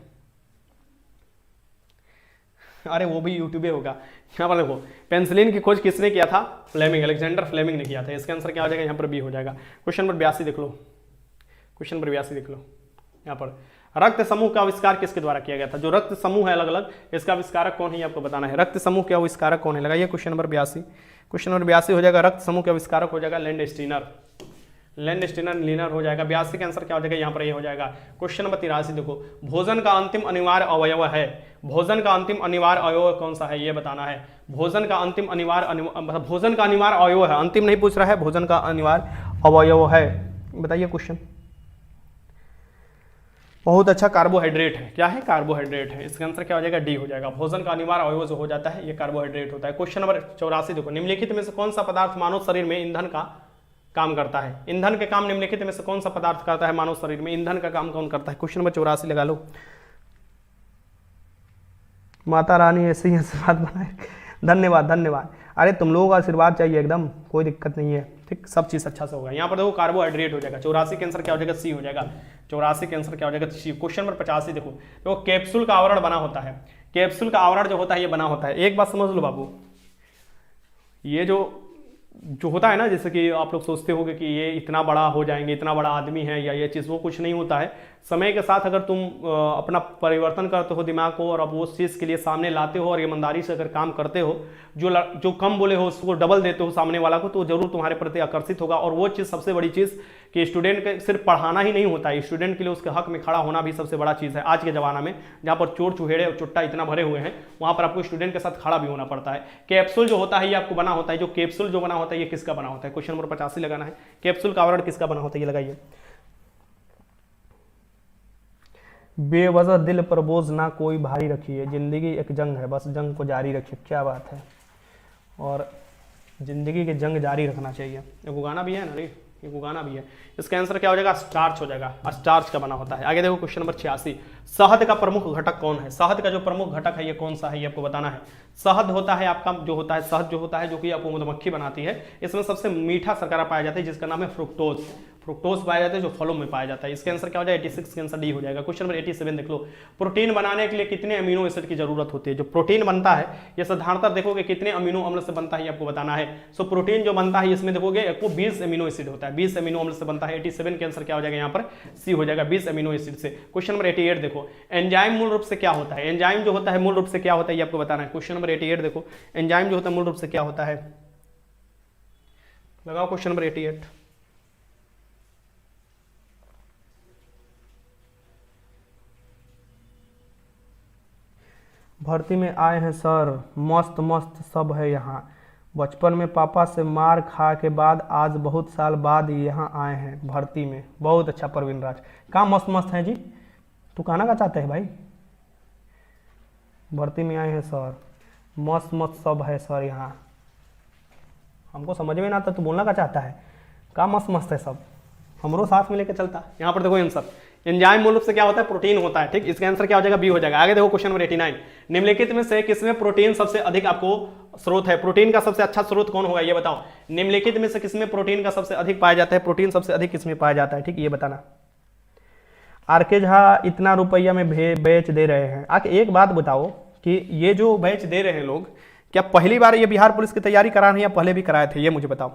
अरे वो भी यूट्यूब होगा। यहाँ पर देखो पेनिसिलिन की खोज किसने किया था, फ्लेमिंग, अलेक्जेंडर फ्लेमिंग ने किया था। इसका आंसर क्या हो जाएगा, यहाँ पर बी हो जाएगा। क्वेश्चन नंबर 82 देख लो, क्वेश्चन नंबर 82 देख लो। यहाँ पर रक्त समूह का आविष्कार किसके द्वारा किया गया था। जो रक्त समूह है अलग अलग, इसका आविष्कारक कौन है आपको बताना है। रक्त समूह के आविष्कारक कौन है, लगाइए क्वेश्चन नंबर 82, क्वेश्चन नंबर 82 हो जाएगा, रक्त समूह के आविष्कारक हो जाएगा लैंडस्टीनर। लैंडस्टीनर लीनर हो जाएगा। 82 का आंसर क्या हो जाएगा, यहाँ पर ये हो जाएगा। क्वेश्चन नंबर 83 देखो, भोजन का अंतिम अनिवार्य अवयव है, भोजन का अंतिम अनिवार्य अवयव कौन सा है ये बताना है। भोजन का अंतिम अनिवार्य भोजन का अनिवार्य अवयव है, अंतिम नहीं पूछ रहा है, भोजन का अनिवार्य अवयव है, बताइए क्वेश्चन। बहुत अच्छा, कार्बोहाइड्रेट है। क्या है, कार्बोहाइड्रेट है। इसका आंसर क्या हो जाएगा, डी हो जाएगा। भोजन का अनिवार्य अवयव जो हो जाता है ये कार्बोहाइड्रेट होता है। क्वेश्चन नंबर 84 देखो, निम्नलिखित में से कौन सा पदार्थ मानव शरीर में ईंधन का काम करता है। ईंधन के काम निम्नलिखित में से कौन सा पदार्थ करता है मानव शरीर में, ईंधन का काम कौन करता है। क्वेश्चन नंबर 84 लगा लो। माता रानी ऐसे ही आशीर्वाद बनाए। धन्यवाद धन्यवाद। अरे तुम लोगों का आशीर्वाद चाहिए एकदम, कोई दिक्कत नहीं है, ठीक, सब चीज अच्छा से होगा। यहाँ पर देखो कार्बोहाइड्रेट हो जाएगा। 84 के आंसर क्या हो जाएगा, सी हो जाएगा। 84 के आंसर क्या हो जाएगा, सी। क्वेश्चन नंबर 85 देखो, तो कैप्सूल का आवरण बना होता है, कैप्सूल का आवरण जो होता है ये बना होता है। एक बात समझ लो बाबू, ये जो होता है ना, जैसे कि आप लोग सोचते होगे कि ये इतना बड़ा हो जाएंगे, इतना बड़ा आदमी है या ये चीज़, वो कुछ नहीं होता है। समय के साथ अगर तुम अपना परिवर्तन करते हो दिमाग को और अब वो चीज़ के लिए सामने लाते हो और ईमानदारी से अगर काम करते हो, जो कम बोले हो उसको डबल देते हो सामने वाला को, तो जरूर तुम्हारे प्रति आकर्षित होगा। और वो चीज़ सबसे बड़ी चीज़ कि स्टूडेंट के सिर्फ पढ़ाना ही नहीं होता है, स्टूडेंट के लिए उसके हक में खड़ा होना भी सबसे बड़ा चीज़ है। आज के ज़माना में जहाँ पर चोर चुहेड़े और चुट्टा इतना भरे हुए हैं, वहाँ पर आपको स्टूडेंट के साथ खड़ा भी होना पड़ता है। कैप्सूल जो होता है ये आपको बना होता है, जो कैप्सूल जो बना होता है ये किसका बना होता है। क्वेश्चन नंबर 85 लगाना है, कैप्सूल का आवरण किसका बना होता है ये लगाइए। बेवजह दिल पर बोझ ना कोई भारी रखिए, जिंदगी एक जंग है, बस जंग को जारी रखिए। क्या बात है, और जिंदगी की जंग जारी रखना चाहिए। एक गाना भी है ना रे, एक गाना भी है। इसका आंसर क्या हो जाएगा, स्टार्च हो जाएगा। स्टार्च का बना होता है। आगे देखो क्वेश्चन नंबर 86, शहद का प्रमुख घटक कौन है। शहद का जो प्रमुख घटक है ये कौन सा है ये आपको बताना है। शहद होता है आपका जो होता है, शहद जो होता है जो कि आपको मधुमक्खी बनाती है, इसमें सबसे मीठा शर्करा पाया जाता है जिसका नाम है फ्रुक्टोज। फ्रुक्टोज पाया जाता है जो फलों में पाया जाता है। इसका आंसर क्या हो जाएगा, 86 का आंसर डी हो जाएगा। क्वेश्चन नंबर 87 देख लो, प्रोटीन बनाने के लिए कितने अमीनो एसिड की जरूरत होती है। जो प्रोटीन बनता है ये साधारणतः देखोगे कितने अमीनो अम्ल से बनता है आपको बताना है। सो प्रोटीन जो बनता है इसमें देखोगे आपको 20 अमीनो एसिड होता है, 20 अमीनो अम्ल से बनता है। 87 के आंसर क्या हो जाएगा यहाँ पर, सी हो जाएगा, 20 अमीनो एसिड से। क्वेश्चन नंबर 88 देखो, एंजाइम मूल रूप से क्या होता है। एंजाइम जो होता है मूल रूप से क्या होता है ये आपको बताना है। क्वेश्चन नंबर 88 देखो, एंजाइम जो होता है मूल रूप से क्या होता है, लगाओ क्वेश्चन नंबर 88। भर्ती में आए हैं सर, मस्त मस्त सब है यहाँ। बचपन में पापा से मार खा के बाद आज बहुत साल बाद यहाँ आए हैं भर्ती में। बहुत अच्छा प्रवीण राज, कहाँ मस्त मस्त है जी, तू कहना क्या चाहते हैं भाई। भर्ती में आए हैं सर, मस्त मस्त सब है सर यहाँ। हमको समझ में ना आता, तू बोलना क्या चाहता है, कहाँ मस्त मस्त है सब, हमरो साथ में लेके चलता। यहाँ पर देखो आंसर, एंजाइम मूल रूप से क्या होता है, प्रोटीन होता है, ठीक। इसका आंसर क्या हो जाएगा, बी हो जाएगा। आगे देखो क्वेश्चन नंबर 89, निम्नलिखित में से किसमें प्रोटीन सबसे अधिक आपको स्रोत है। प्रोटीन का सबसे अच्छा स्रोत कौन होगा ये बताओ। निम्नलिखित में से किसमें प्रोटीन का सबसे अधिक पाया जाता है, प्रोटीन सबसे अधिक किसमें पाया जाता है, ठीक, ये बताना। आरके झा इतना रुपया में बेच दे रहे हैं। आके एक बात बताओ कि ये जो बेच दे रहे हैं लोग, क्या पहली बार ये बिहार पुलिस की तैयारी करा रहे हैं या पहले भी कराए थे, ये मुझे बताओ।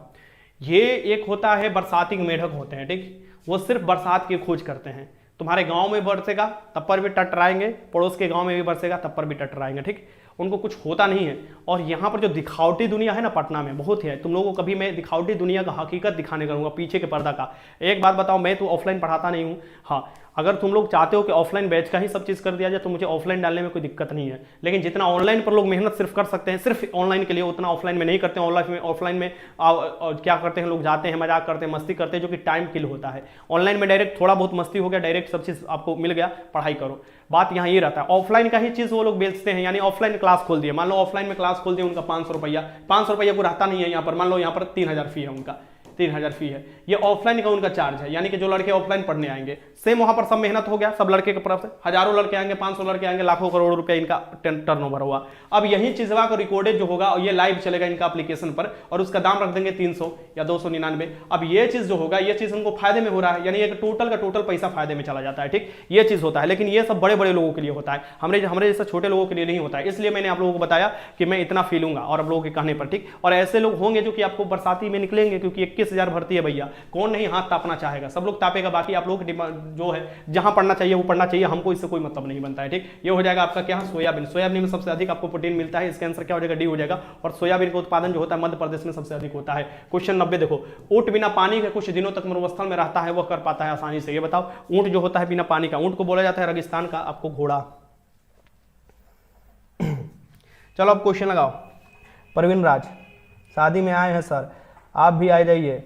ये एक होता है बरसाती मेढक होते हैं, ठीक, वो सिर्फ बरसात की खोज करते हैं। तुम्हारे गांव में बरसेगा तब पर भी टटराएंगे, पड़ोस के गांव में भी बरसेगा तब पर भी टटराएंगे, ठीक। उनको कुछ होता नहीं है। और यहाँ पर जो दिखावटी दुनिया है ना पटना में बहुत है। तुम लोगों को कभी मैं दिखावटी दुनिया का हकीकत दिखाने करूँगा, पीछे के पर्दा का। एक बात बताओ, मैं तो ऑफलाइन पढ़ाता नहीं हूँ। हाँ, अगर तुम लोग चाहते हो कि ऑफलाइन बैच का ही सब चीज़ कर दिया जाए तो मुझे ऑफलाइन डालने में कोई दिक्कत नहीं है। लेकिन जितना ऑनलाइन पर लोग मेहनत सिर्फ कर सकते हैं सिर्फ ऑनलाइन के लिए, उतना ऑफलाइन में नहीं करते हैं। ऑफलाइन में क्या करते हैं लोग, जाते हैं, मजाक करते हैं, मस्ती करते हैं, जो कि टाइम किल होता है। ऑनलाइन में डायरेक्ट थोड़ा बहुत मस्ती हो गया, डायरेक्ट सब चीज़ आपको मिल गया, पढ़ाई करो। बात यहाँ ये रहता है, ऑफलाइन का ही चीज़ वो लोग बेचते हैं। यानी ऑफलाइन क्लास खोल दिए, मान लो ऑफलाइन में क्लास खोल दिए, उनका 500 रुपया, 500 रुपया को रहता नहीं है यहाँ पर। मान लो यहाँ पर 3000 फी है उनका, 3000 फी है, ये ऑफलाइन का उनका चार्ज है। यानी कि जो लड़के ऑफलाइन पढ़ने आएंगे, सेम वहां पर सब मेहनत हो गया, सब लड़के की तरफ से हजारों लड़के आएंगे, 500 लड़के आएंगे, लाखों करोड़ रुपए इनका टर्नओवर हुआ। अब यही चीजवा को रिकॉर्डेड जो होगा ये लाइव चलेगा इनका एप्लीकेशन पर, और उसका दाम रख देंगे 300 या 299। अब ये चीज जो होगा ये चीज उनको फायदे में हो रहा है, यानी एक टोटल का टोटल पैसा फायदे में चला जाता है, ठीक। ये चीज होता है, लेकिन ये सब बड़े बड़े लोगों के लिए होता है, हमारे जैसे छोटे लोगों के लिए नहीं होता है। इसलिए मैंने आप लोगों को बताया कि मैं इतना फील लूंगा और आप लोगों के कहने पर, ठीक। और ऐसे लोग होंगे जो कि आपको बरसाती में निकलेंगे, क्योंकि 21 21,000 भर्ती है भैया, कौन नहीं हाथ तापना चाहेगा, सब लोग तापेगा। बाकी आप लोग जो है जहां पढ़ना चाहिए वो पढ़ना चाहिए, हमको इससे कोई मतलब नहीं बनता है, ठीक। ये हो जाएगा आपका क्या, सोयाबीन। सोयाबीन में सबसे अधिक आपको प्रोटीन मिलता है, इसका आंसर क्या हो जाएगा, डी हो जाएगा। और सोयाबीन का उत्पादन जो होता है मध्य प्रदेश में सबसे अधिक होता है। क्वेश्चन 90 देखो, ऊंट बिना पानी के कुछ दिनों तक मरुस्थल में रहता है, वह कर पाता है आसानी से, ये बताओ। ऊंट जो होता है बिना पानी का, ऊंट को बोला जाता है रेगिस्तान का आपको घोड़ा। चलो अब क्वेश्चन लगाओ। परवीन राज, शादी में आए हैं सर, आप भी आ जाइए।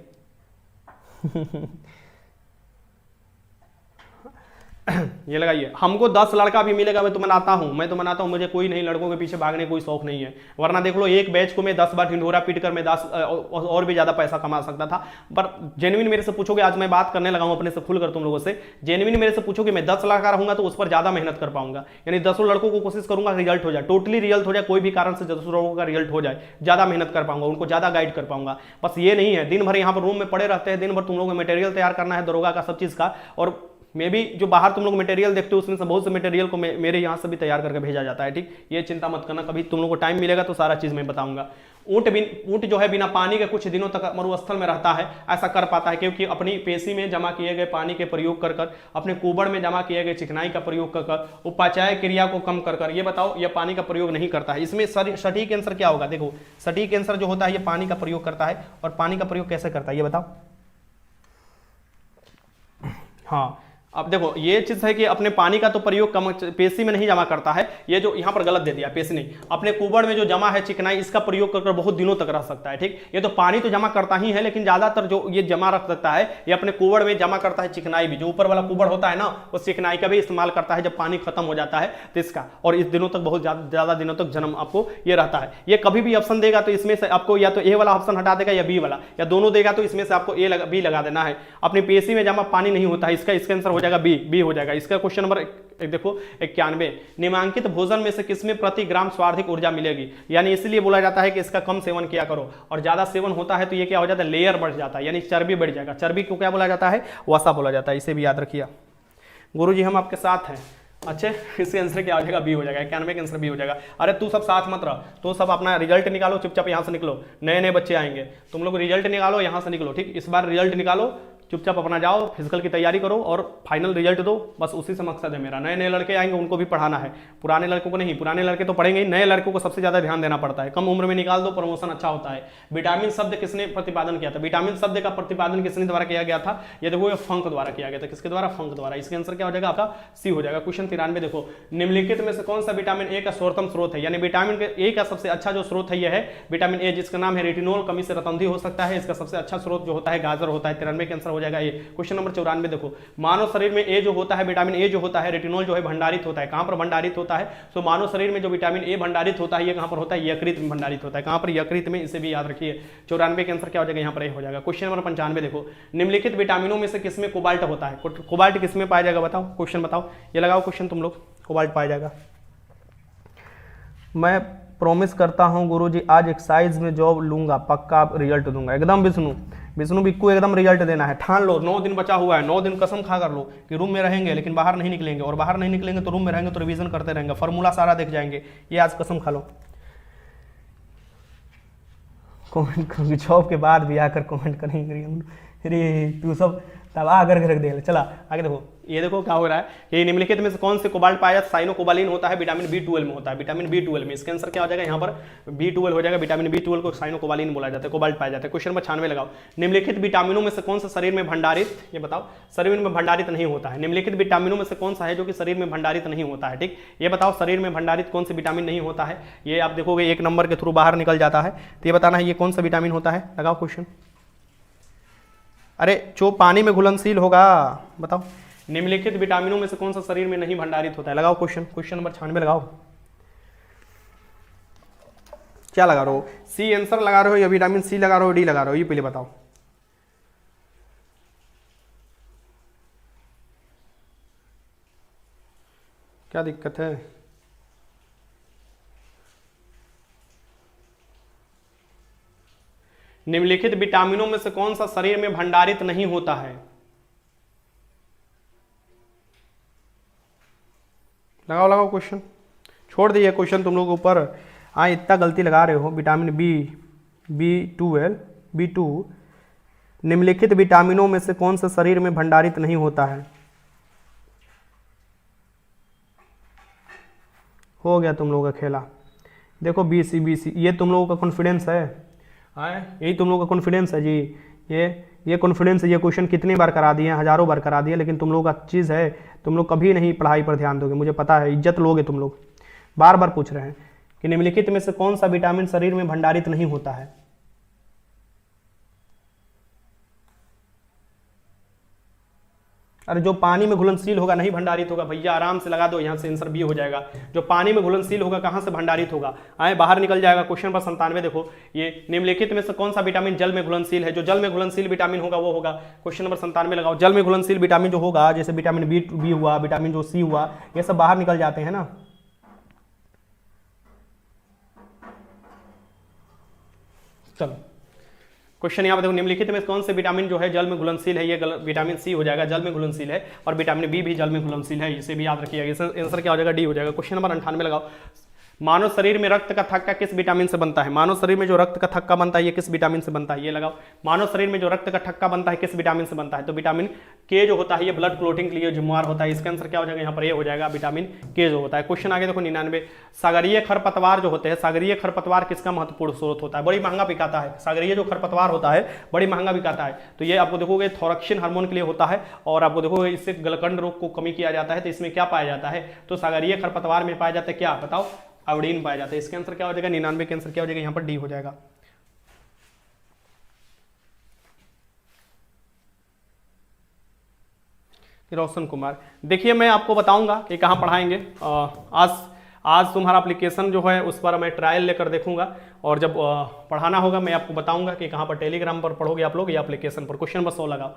ये लगाइए, हमको 10 लड़का भी मिलेगा मैं तो मनाता हूं, मुझे कोई नहीं, लड़कों के पीछे भागने कोई शौक नहीं है। वरना देख लो एक बैच को मैं 10 बार ढिंढोरा पीट कर मैं 10 और भी ज्यादा पैसा कमा सकता था। पर जेन्युइन मेरे से पूछोगे, आज मैं बात करने लगा हूं अपने से खुलकर तुम लोगों से, जेन्युइन मेरे से पूछोगे मैं 10 लड़का रहूंगा तो उस पर ज्यादा मेहनत कर पाऊंगा, यानी 10 लड़कों को कोशिश करूंगा रिजल्ट हो जाए, टोटली रिजल्ट हो जाए, कोई भी कारण से 10 लड़कों का रिजल्ट हो जाए, ज्यादा मेहनत कर पाऊंगा, उनको ज्यादा गाइड कर पाऊंगा। बस ये नहीं है दिन भर यहाँ पर रूम में पड़े रहते हैं, दिन भर तुम लोगों को मटेरियल तैयार करना है दरोगा का, सब चीज का। और मे भी जो बाहर तुम लोग मटेरियल देखते हो उसमें से बहुत से मटेरियल को मेरे यहाँ से भी तैयार करके भेजा जाता है, ठीक। ये चिंता मत करना, कभी तुम लोग को टाइम मिलेगा तो सारा चीज मैं बताऊंगा। ऊंट जो है बिना पानी के कुछ दिनों तक मरुस्थल में रहता है, ऐसा कर पाता है क्योंकि अपनी पेशी में जमा किए गए पानी के प्रयोग कर कर, अपने कुबड़ में जमा किए गए चिकनाई का प्रयोग कर कर, उपाचाय क्रिया को कम कर कर, ये बताओ, ये पानी का प्रयोग नहीं करता है। इसमें सटीक आंसर क्या होगा, देखो सटीक आंसर जो होता है ये पानी का प्रयोग करता है। और पानी का प्रयोग कैसे करता है ये बताओ। हाँ, अब देखो ये चीज है कि अपने पानी का तो प्रयोग कम, पेशी में नहीं जमा करता है, ये जो यहाँ पर गलत दे दिया, पेशी नहीं, अपने कुबड़ में जो जमा है चिकनाई, इसका प्रयोग कर बहुत दिनों तक रह सकता है, ठीक। ये तो पानी तो जमा करता ही है, लेकिन ज्यादातर जो ये जमा रख सकता है ये अपने कुबड़ में जमा करता है चिकनाई भी, जो ऊपर वाला कुबड़ होता है ना, उस चिकनाई का भी इस्तेमाल करता है जब पानी खत्म हो जाता है तो इसका, और इस दिनों तक बहुत ज्यादा दिनों तक जन्म आपको ये रहता है। ये कभी भी ऑप्शन देगा तो इसमें से आपको या तो ए वाला ऑप्शन हटा देगा या बी वाला, या दोनों देगा तो इसमें से आपको बी लगा देना है। अपनी पेशी में जमा पानी नहीं होता है, इसका आंसर हो जाएगा बी हो जाएगा। इसका क्वेश्चन नंबर देखो 91, निम्नांकित भोजन में से किसमें प्रति ग्राम स्वार्थिक ऊर्जा मिलेगी, यानी इसलिए बोला जाता है कि इसका कम सेवन किया करो, और ज्यादा सेवन होता है तो ये क्या हो जाता है, लेयर बढ़ जाता है, यानी चर्बी बढ़ जाएगा। चर्बी को क्या बोला जाता है, वसा बोला जाता है, इसे भी याद रखिए। गुरुजी हम आपके साथ हैं। अच्छे, इसके आंसर क्या हो जाएगा, बी हो जाएगा। 91 का आंसर बी हो जाएगा। अरे तू सब साथ मत रह, तो सब अपना रिजल्ट निकालो, चुपचाप यहाँ से निकलो, नए नए बच्चे आएंगे, तुम लोग रिजल्ट निकालो, यहाँ से निकलो, ठीक। इस बार रिजल्ट निकालो, चुपचाप अपना जाओ, फिजिकल की तैयारी करो और फाइनल रिजल्ट दो, बस उसी से मकसद है मेरा। नए नए लड़के आएंगे उनको भी पढ़ाना है, पुराने लड़कों को नहीं, पुराने लड़के तो पढ़ेंगे ही, नए लड़कों को सबसे ज्यादा ध्यान देना पड़ता है। कम उम्र में निकाल दो, प्रमोशन अच्छा होता है। विटामिन शब्द किसने प्रतिपादन किया था, विटामिन शब्द का प्रतिपादन किसने द्वारा किया गया था, ये देखो ये फंक द्वारा किया गया था। किसके द्वारा, फंक द्वारा। इसका आंसर क्या हो जाएगा आपका, सी हो जाएगा। क्वेश्चन 93 देखो, निम्नलिखित में से कौन सा विटामिन ए का सर्वोत्तम स्रोत है, यानी विटामिन ए का सबसे अच्छा जो स्रोत है यह है विटामिन ए, जिसका नाम है रेटिनोल, कमी से रतौंधी हो सकता है। इसका सबसे अच्छा स्रोत जो होता है गाजर होता है। 93 का आंसर हो जाएगा ये। क्वेश्चन नंबर 94 देखो, मानव शरीर में ए जो होता है, विटामिन ए जो होता है, रेटिनोल जो है भंडारित होता है, कहां पर भंडारित होता है, तो मानव शरीर में जो विटामिन ए भंडारित होता है ये कहां पर होता है, यकृत में भंडारित होता है। कहां पर, यकृत में, इसे भी याद रखिए। 94 के आंसर क्या हो जाएगा, यहां पर ए हो जाएगा। क्वेश्चन नंबर 95 देखो, निम्नलिखित विटामिनों में से किसमें कोबाल्ट होता है, कोबाल्ट किसमें पाया जाएगा बताओ, क्वेश्चन बताओ, ये लगाओ क्वेश्चन तुम लोग, कोबाल्ट पाया जाएगा। मैं प्रॉमिस करता हूं गुरुजी आज एक्साइज में जॉब लूंगा, पक्का रिजल्ट दूंगा, एकदम विष्णु बिक्कू एकदम रिजल्ट देना है, ठान लो। 9 दिन बचा हुआ है, 9 दिन कसम खा कर लो कि रूम में रहेंगे लेकिन बाहर नहीं निकलेंगे, और बाहर नहीं निकलेंगे तो रूम में रहेंगे तो रिवीजन करते रहेंगे, फॉर्मूला सारा देख जाएंगे, ये आज कसम खा लो। कमेंट करूंगी, जॉब के बाद भी आकर कमेंट करेंगे, अरे तू सब तबाह करके रख दे। चला आगे देखो, ये देखो क्या हो रहा है, ये निम्नलिखित में से कौन से कोबाल्ट पाया जाता है, साइनोकोबालिन होता है, विटामिन B12 में होता है, विटामिन B12 में। इसका आंसर क्या हो जाएगा, यहाँ पर B12 हो जाएगा। विटामिन B12 को साइनोकोबालिन बोला जाता है, कोबाल्ट पाया जाता है। क्वेश्चन नंबर 96 लगाओ, निम्नलिखित विटामिनों में से कौन सा शरीर में भंडारित, ये बताओ, शरीर में भंडारित नहीं होता है। निम्नलिखित विटामिनों में से कौन सा है जो कि शरीर में भंडारित नहीं होता है, ठीक। ये बताओ शरीर में भंडारित कौन से विटामिन नहीं होता है, ये आप देखोगे 1 नंबर के थ्रू बाहर निकल जाता है, तो ये बताना है ये कौन सा विटामिन होता है, लगाओ क्वेश्चन। अरे जो पानी में घुलनशील होगा, बताओ निम्नलिखित विटामिनों में से कौन सा शरीर में नहीं भंडारित होता है, लगाओ क्वेश्चन। क्वेश्चन नंबर 96 लगाओ, क्या लगा रहे हो, सी आंसर लगा रहे हो या विटामिन सी लगा रहे हो, डी लगा रहे हो, ये पहले बताओ। क्या दिक्कत है, निम्नलिखित विटामिनों में से कौन सा शरीर में भंडारित नहीं होता है, लगाओ लगाओ क्वेश्चन, छोड़ दिए क्वेश्चन तुम लोग ऊपर। हाँ इतना गलती लगा रहे हो, विटामिन B, B12, B2, निम्नलिखित विटामिनों में से कौन सा शरीर में भंडारित नहीं होता है? हो गया तुम लोगों का खेला। देखो BC ये तुम लोगों का कॉन्फिडेंस है, यही तुम लोगों का कॉन्फिडेंस है जी। ये कॉन्फिडेंस है। ये क्वेश्चन कितनी बार करा दिए हैं, हजारों बार करा दिए, लेकिन तुम लोग का चीज़ है, तुम लोग कभी नहीं पढ़ाई पर ध्यान दोगे, मुझे पता है। इज्जत लोगे तुम लोग। बार बार पूछ रहे हैं कि निम्नलिखित में से कौन सा विटामिन शरीर में भंडारित नहीं होता है? अरे जो पानी में घुलनशील होगा नहीं भंडारित होगा भैया, आराम से लगा दो, यहाँ से आंसर बी हो जाएगा। जो पानी में घुलनशील होगा कहाँ से भंडारित होगा? आए बाहर निकल जाएगा। क्वेश्चन नंबर 97 देखो, ये निम्नलिखित में से कौन सा विटामिन जल में घुलनशील है? जो जल में घुलनशील विटामिन होगा वो होगा। क्वेश्चन नंबर 97 लगाओ। जल में घुलनशील विटामिन जो होगा, जैसे विटामिन बी हुआ, विटामिन जो सी हुआ, ये सब बाहर निकल जाते हैं ना। चलो क्वेश्चन यहाँ पे देखो, निम्नलिखित में कौन से विटामिन जो है जल में घुलनशील है? ये विटामिन सी हो जाएगा, जल में घुलनशील है, और विटामिन बी भी जल में घुलनशील है, इसे भी याद रखिएगा। आंसर क्या हो जाएगा? डी हो जाएगा। क्वेश्चन नंबर 98 लगाओ। मानव शरीर में रक्त का थक्का किस विटामिन से बनता है? मानव शरीर में जो रक्त का थक्का बनता है ये किस विटामिन से बनता है? ये लगाओ। मानव शरीर में जो रक्त का थक्का बनता है किस विटामिन से बनता है? तो विटामिन के जो होता है ये ब्लड क्लोटिंग के लिए जिम्मेवार होता है। इसका आंसर क्या हो जाएगा? यहाँ पर ये हो जाएगा, विटामिन के जो होता है। क्वेश्चन आगे देखो 99। सागरीय खरपतवार जो होते हैं, सागरीय खरपतवार किसका महत्वपूर्ण स्रोत होता है? बड़ी महंगा बिकाता है। सागरीय जो खरपतवार होता है बड़ी महंगा बिकाता है। तो ये आपको देखोगे थोरक्सिन हार्मोन के लिए होता है, और आपको देखोगे इससे गलकंड रोग को कमी किया जाता है। तो इसमें क्या पाया जाता है? तो सागरीय खरपतवार में पाया जाता है क्या? बताओ। आयोडीन पाया जाता है। इसके आंसर क्या हो जाएगा? 99 के आंसर क्या हो जाएगा? यहाँ पर डी हो जाएगा। रोशन कुमार, देखिए मैं आपको बताऊंगा कि कहाँ पढ़ाएंगे। आज तुम्हारा एप्लीकेशन जो है उस पर मैं ट्रायल लेकर देखूंगा, और जब पढ़ाना होगा मैं आपको बताऊंगा कि कहाँ पर टेलीग्राम पर पढ़ोगे आप लोग या एप्लीकेशन पर। क्वेश्चन नंबर 100 लगाओ।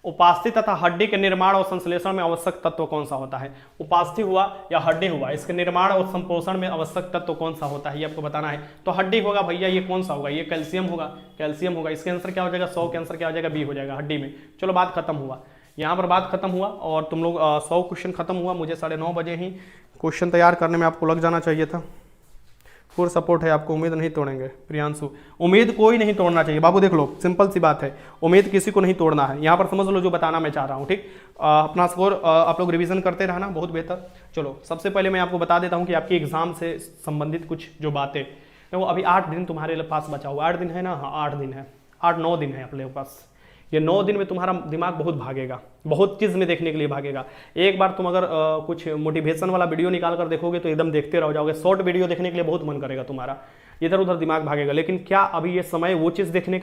उपास्थि तथा हड्डी के निर्माण और संश्लेषण में आवश्यक तत्व कौन सा होता है? उपास्थि हुआ या हड्डी हुआ, इसके निर्माण और संपोषण में आवश्यक तत्व कौन सा होता है ये आपको बताना है। तो हड्डी होगा भैया, ये कौन सा होगा? ये कैल्शियम होगा, कैल्शियम होगा। इसके आंसर क्या हो जाएगा? 100 के आंसर क्या हो जाएगा? बी हो जाएगा, हड्डी में। चलो बात खत्म हुआ, यहाँ पर बात खत्म हुआ, और तुम लोग 100 क्वेश्चन खत्म हुआ। मुझे 9:30 बजे ही क्वेश्चन तैयार करने में आपको लग जाना चाहिए था। पूरा सपोर्ट है आपको, उम्मीद नहीं तोड़ेंगे प्रियांशु। उम्मीद कोई नहीं तोड़ना चाहिए बाबू, देख लो सिंपल सी बात है, उम्मीद किसी को नहीं तोड़ना है। यहाँ पर समझ लो जो बताना मैं चाह रहा हूँ, ठीक। अपना स्कोर आप लोग रिवीजन करते रहना, बहुत बेहतर। चलो सबसे पहले मैं आपको बता देता हूँ कि आपकी एग्जाम से संबंधित कुछ जो बातें, देखो अभी 8 दिन तुम्हारे पास बचा हुआ। 8 दिन है ना? हाँ 8 दिन है, 8-9 दिन है अपने पास। ये 9 दिन में तुम्हारा दिमाग बहुत भागेगा, बहुत चीज़ में देखने के लिए भागेगा। एक बार तुम अगर कुछ मोटिवेशन वाला वीडियो निकाल कर देखोगे तो एकदम देखते रह जाओगे। शॉर्ट वीडियो देखने के लिए बहुत मन करेगा तुम्हारा, इधर उधर दिमाग भागेगा। लेकिन क्या अभी ये समय वो चीज़ देखने